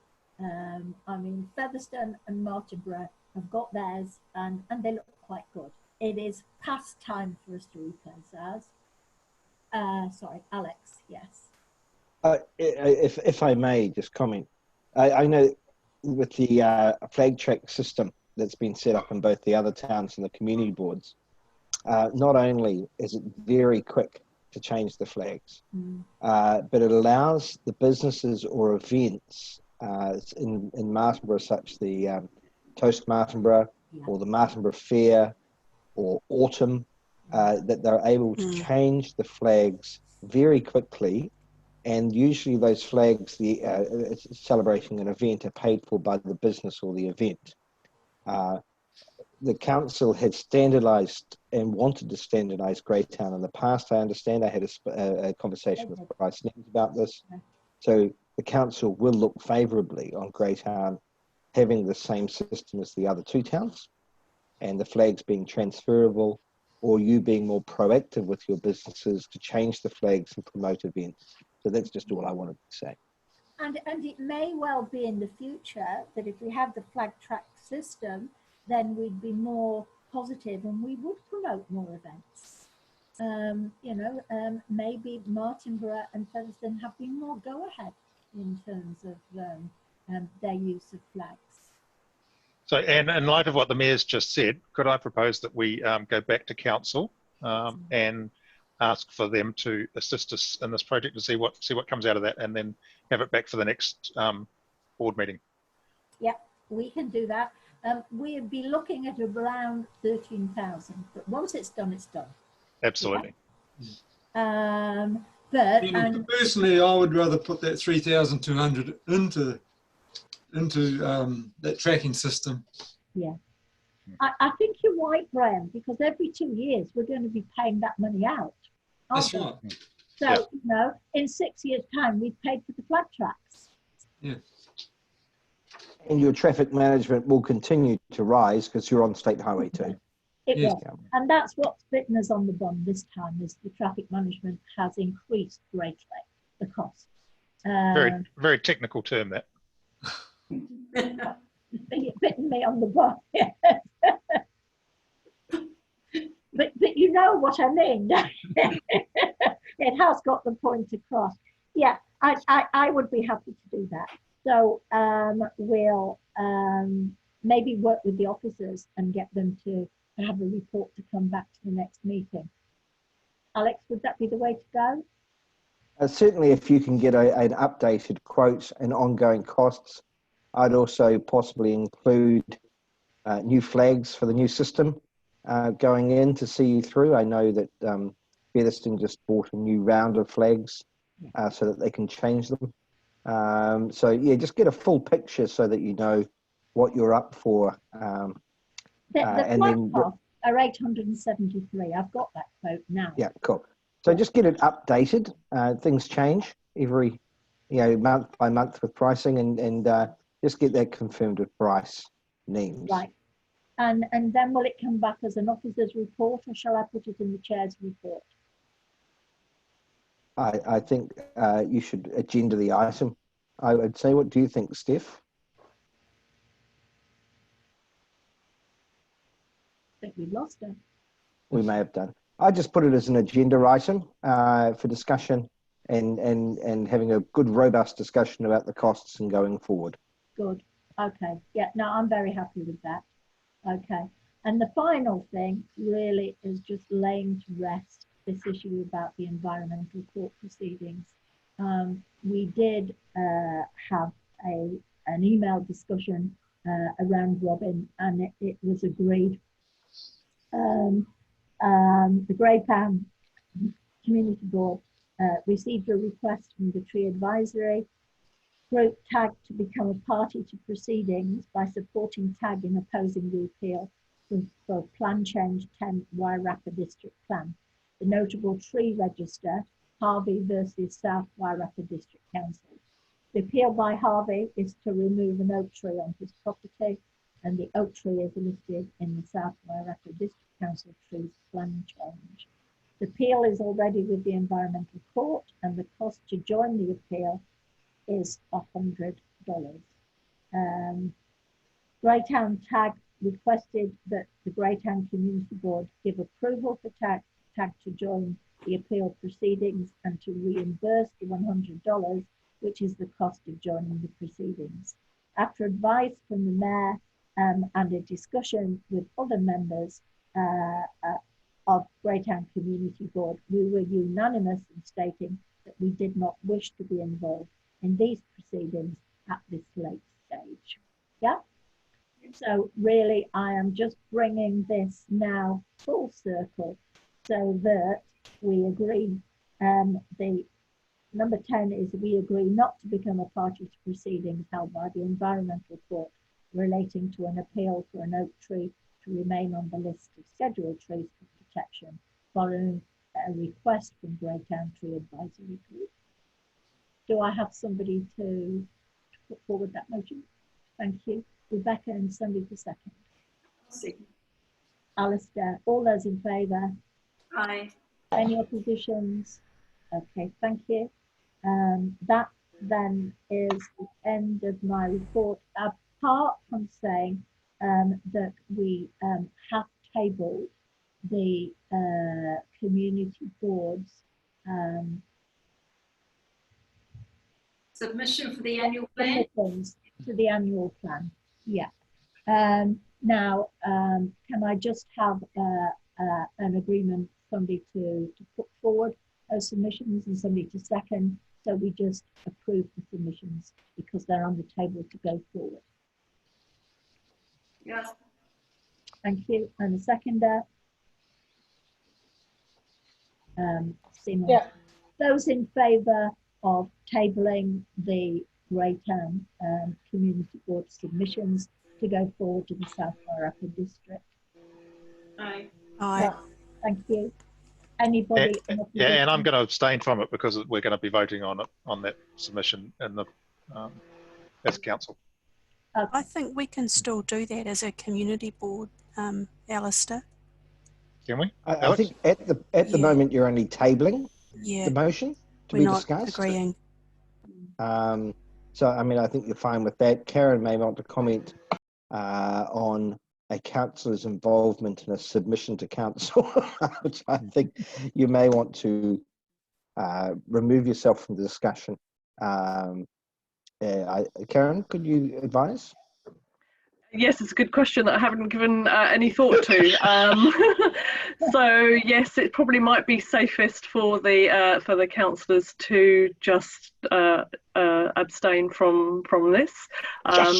I mean, Featherstone and Martinborough have got theirs, and they look quite good. It is past time for us to replace ours. Sorry, Alex, yes. If I may just comment, I know with the flag track system that's been set up in both the other towns and the community boards, not only is it very quick to change the flags, but it allows the businesses or events in Martinborough, such the Toast Martinborough or the Martinborough Fair or Autumn, that they're able to change the flags very quickly. And usually those flags, celebrating an event, are paid for by the business or the event. The council had standardised and wanted to standardise Greytown in the past. I understand I had a conversation with Bryce Nemes about this. So the council will look favourably on Greytown having the same system as the other two towns, and the flags being transferable, or you being more proactive with your businesses to change the flags and promote events. So that's just all I wanted to say. And it may well be in the future that if we have the flag track system, then we'd be more positive and we would promote more events. Maybe Martinborough and Featherstone have been more go-ahead in terms of their use of flags. So, and in light of what the Mayor's just said, could I propose that we go back to council and ask for them to assist us in this project to see what comes out of that, and then have it back for the next board meeting? Yeah, we can do that. We'd be looking at around 13,000, but once it's done, it's done. Absolutely. Yeah. Personally, I would rather put that 3,200 into that tracking system. Yeah, I think you're right, Graham, because every 2 years we're going to be paying that money out. That's right. So, in 6 years' time, we've paid for the flag tracks. Yeah. And your traffic management will continue to rise because you're on State Highway 2. It will. And that's what's bitten us on the bum this time, is the traffic management has increased greatly, the cost. Very, very technical term, that. Bitten me on the bum, yes. but you know what I mean. It has got the point across. Yeah, I would be happy to do that. So we'll maybe work with the officers and get them to have a report to come back to the next meeting. Alex, would that be the way to go? Certainly, if you can get an updated quote and ongoing costs, I'd also possibly include new flags for the new system going in to see you through. I know that Featherstone just bought a new round of flags so that they can change them. So yeah, just get a full picture so that you know what you're up for. The flag costs are 873. I've got that quote now. Yeah, cool. So just get it updated. Things change every, month by month with pricing, and just get that confirmed with Bryce Nemes. Right. And then will it come back as an officer's report, or shall I put it in the chair's report? I think you should agenda the item. I would say, what do you think, Steph? I think we lost her. we may have done. I just put it as an agenda item for discussion and having a good, robust discussion about the costs and going forward. Good. Okay. Yeah, no, I'm very happy with that. Okay. And the final thing really is just laying to rest this issue about the environmental court proceedings. We did have an email discussion around Robin, and it was agreed. The Greytown Community Board received a request from the Tree Advisory Group TAG to become a party to proceedings by supporting TAG in opposing the appeal for Plan Change 10 Wairarapa District Plan. The notable tree register, Harvey versus South Wairarapa District Council. The appeal by Harvey is to remove an oak tree on his property, and the oak tree is listed in the South Wairarapa District Council Trees Plan Change. The appeal is already with the Environmental Court, and the cost to join the appeal is $100. Greytown TAG requested that the Greytown Community Board give approval for TAG to join the appeal proceedings and to reimburse the $100, which is the cost of joining the proceedings. After advice from the Mayor and a discussion with other members of Greytown Community Board, we were unanimous in stating that we did not wish to be involved in these proceedings at this late stage. Yeah. So really, I am just bringing this now full circle so that we agree. The number 10 is we agree not to become a party to proceedings held by the Environmental Court relating to an appeal for an oak tree to remain on the list of scheduled trees for protection following a request from Greytown Tree Advisory Group. Do I have somebody to put forward that motion? Thank you. Rebecca and somebody for second. Alistair, all those in favour? Aye. Any oppositions? Okay, thank you. That then is the end of my report, apart from saying that we have tabled the community board's submission for the annual plan. To the annual plan, yeah. Now, can I just have an agreement, somebody to put forward those submissions and somebody to second, so we just approve the submissions because they're on the table to go forward. Yes. Thank you. And the seconder. Simon. Yeah. Those in favour of tabling the Greytown Community Board submissions to go forward to the South Wairarapa District. Aye. Aye. Yeah. Thank you. Anybody? Yeah, and I'm going to abstain from it because we're going to be voting on it, on that submission in the as council. Okay. I think we can still do that as a community board, Alistair. Can we? I think at the moment you're only tabling the motion to be discussed. Agreeing. So I mean, I think you're fine with that. Karen may want to comment on a councillor's involvement in a submission to council, which I think you may want to remove yourself from the discussion. Karen, could you advise? Yes, it's a good question that I haven't given any thought to. So yes, it probably might be safest for the councillors to just abstain from this,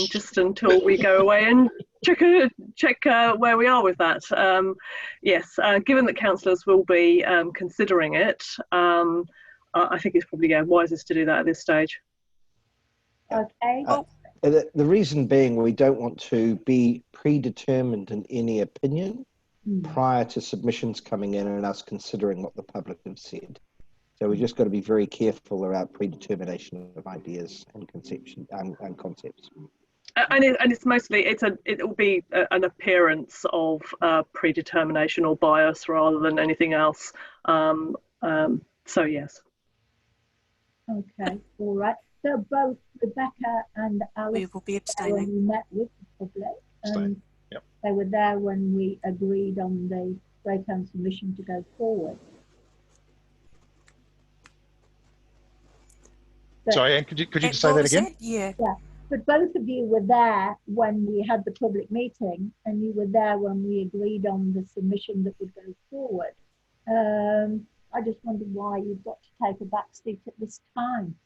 just until we go away and check where we are with that. Yes, given that councillors will be considering it, I think it's probably wisest to do that at this stage. Okay. The reason being, we don't want to be predetermined in any opinion prior to submissions coming in and us considering what the public have said. So we just got to be very careful about predetermination of ideas and conception and concepts. And it's mostly it will be an appearance of predetermination or bias rather than anything else. So yes. Okay. All right. So both Rebecca and Alice will be abstaining. met with the public, and they were there when we agreed on the Greytown's permission to go forward. But, Sorry, Anne, could you just say that again? Yeah. yeah, but both of you were there when we had the public meeting, and you were there when we agreed on the submission that would go forward. I just wondered why you've got to take a back seat at this time.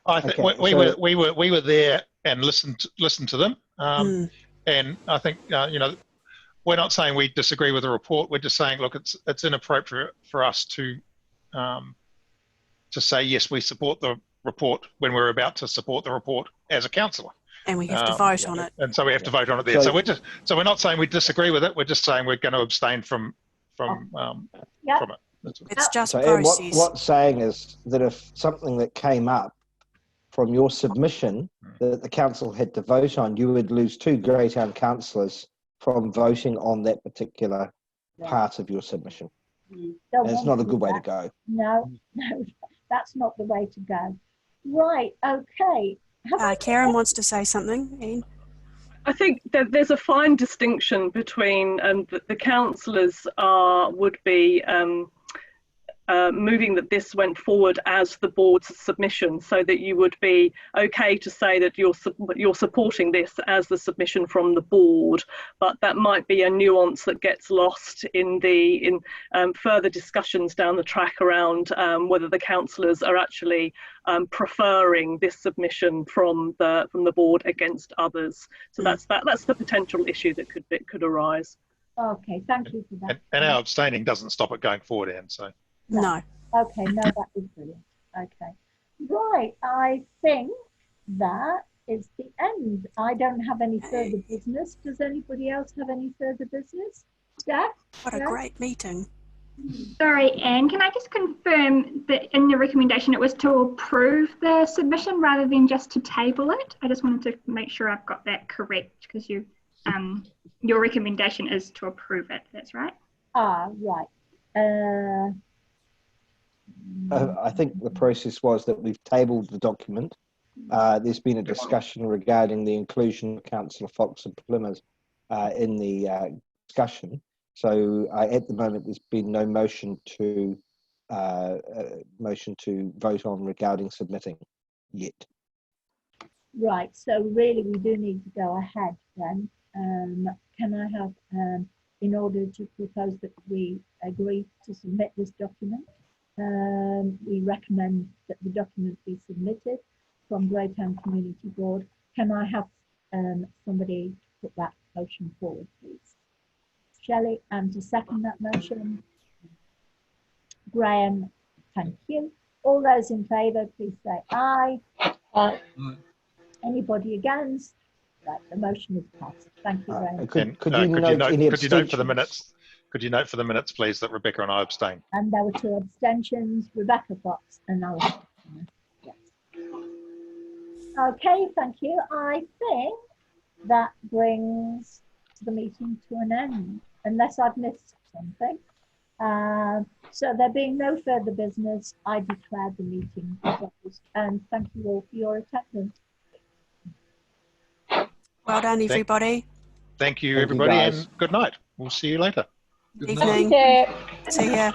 I think Okay, we were there and listened to them, and I think you know, we're not saying we disagree with the report. We're just saying, look, it's inappropriate for us to say yes, we support the report when we're about to support the report as a councillor. And we have to vote on it. And so we have to vote on it there. So we're not saying we disagree with it. We're just saying we're going to abstain from it. It's just so process. what's saying is that if something that came up from your submission that the council had to vote on, you would lose 2 Greytown councillors from voting on that particular part of your submission. And it's not a good way to go. No, that's not the way to go. Right, okay. Karen wants to say something, Ian. I think that there's a fine distinction between the councillors would be moving that this went forward as the board's submission, so that you would be okay to say that you're supporting this as the submission from the board, but that might be a nuance that gets lost in further discussions down the track around whether the councillors are actually preferring this submission from the board against others. So that's the potential issue that could arise. Okay, thank you for that. And our abstaining doesn't stop it going forward, Anne. So. No. Okay, no, that is brilliant. Okay. Right, I think that is the end. I don't have any further business. Does anybody else have any further business? Steph? What a great meeting. Sorry, Anne, can I just confirm that in the recommendation it was to approve the submission rather than just to table it? I just wanted to make sure I've got that correct, because your recommendation is to approve it. That's right? Right. I think the process was that we've tabled the document. There's been a discussion regarding the inclusion of Councillor Fox and Plymouth in the discussion. So at the moment, there's been no motion to vote on regarding submitting yet. Right. So really, we do need to go ahead then. Can I have, in order to propose that we agree to submit this document, we recommend that the document be submitted from Greytown Community Board. Can I have somebody put that motion forward, please? Shelley, and to second that motion? Graham, thank you. All those in favour, please say aye. Aye. Anybody against? Right, the motion is passed. Thank you, Graham. Could you note for the minutes? Could you note for the minutes, please, that Rebecca and I abstain? And there were 2 abstentions, Rebecca Fox and Alice. Yes. Okay, thank you. I think that brings the meeting to an end, unless I've missed something. So there being no further business, I declare the meeting closed. And thank you all for your attendance. Well done, everybody. Thank you, everybody, and good night. We'll see you later. Evening. See ya.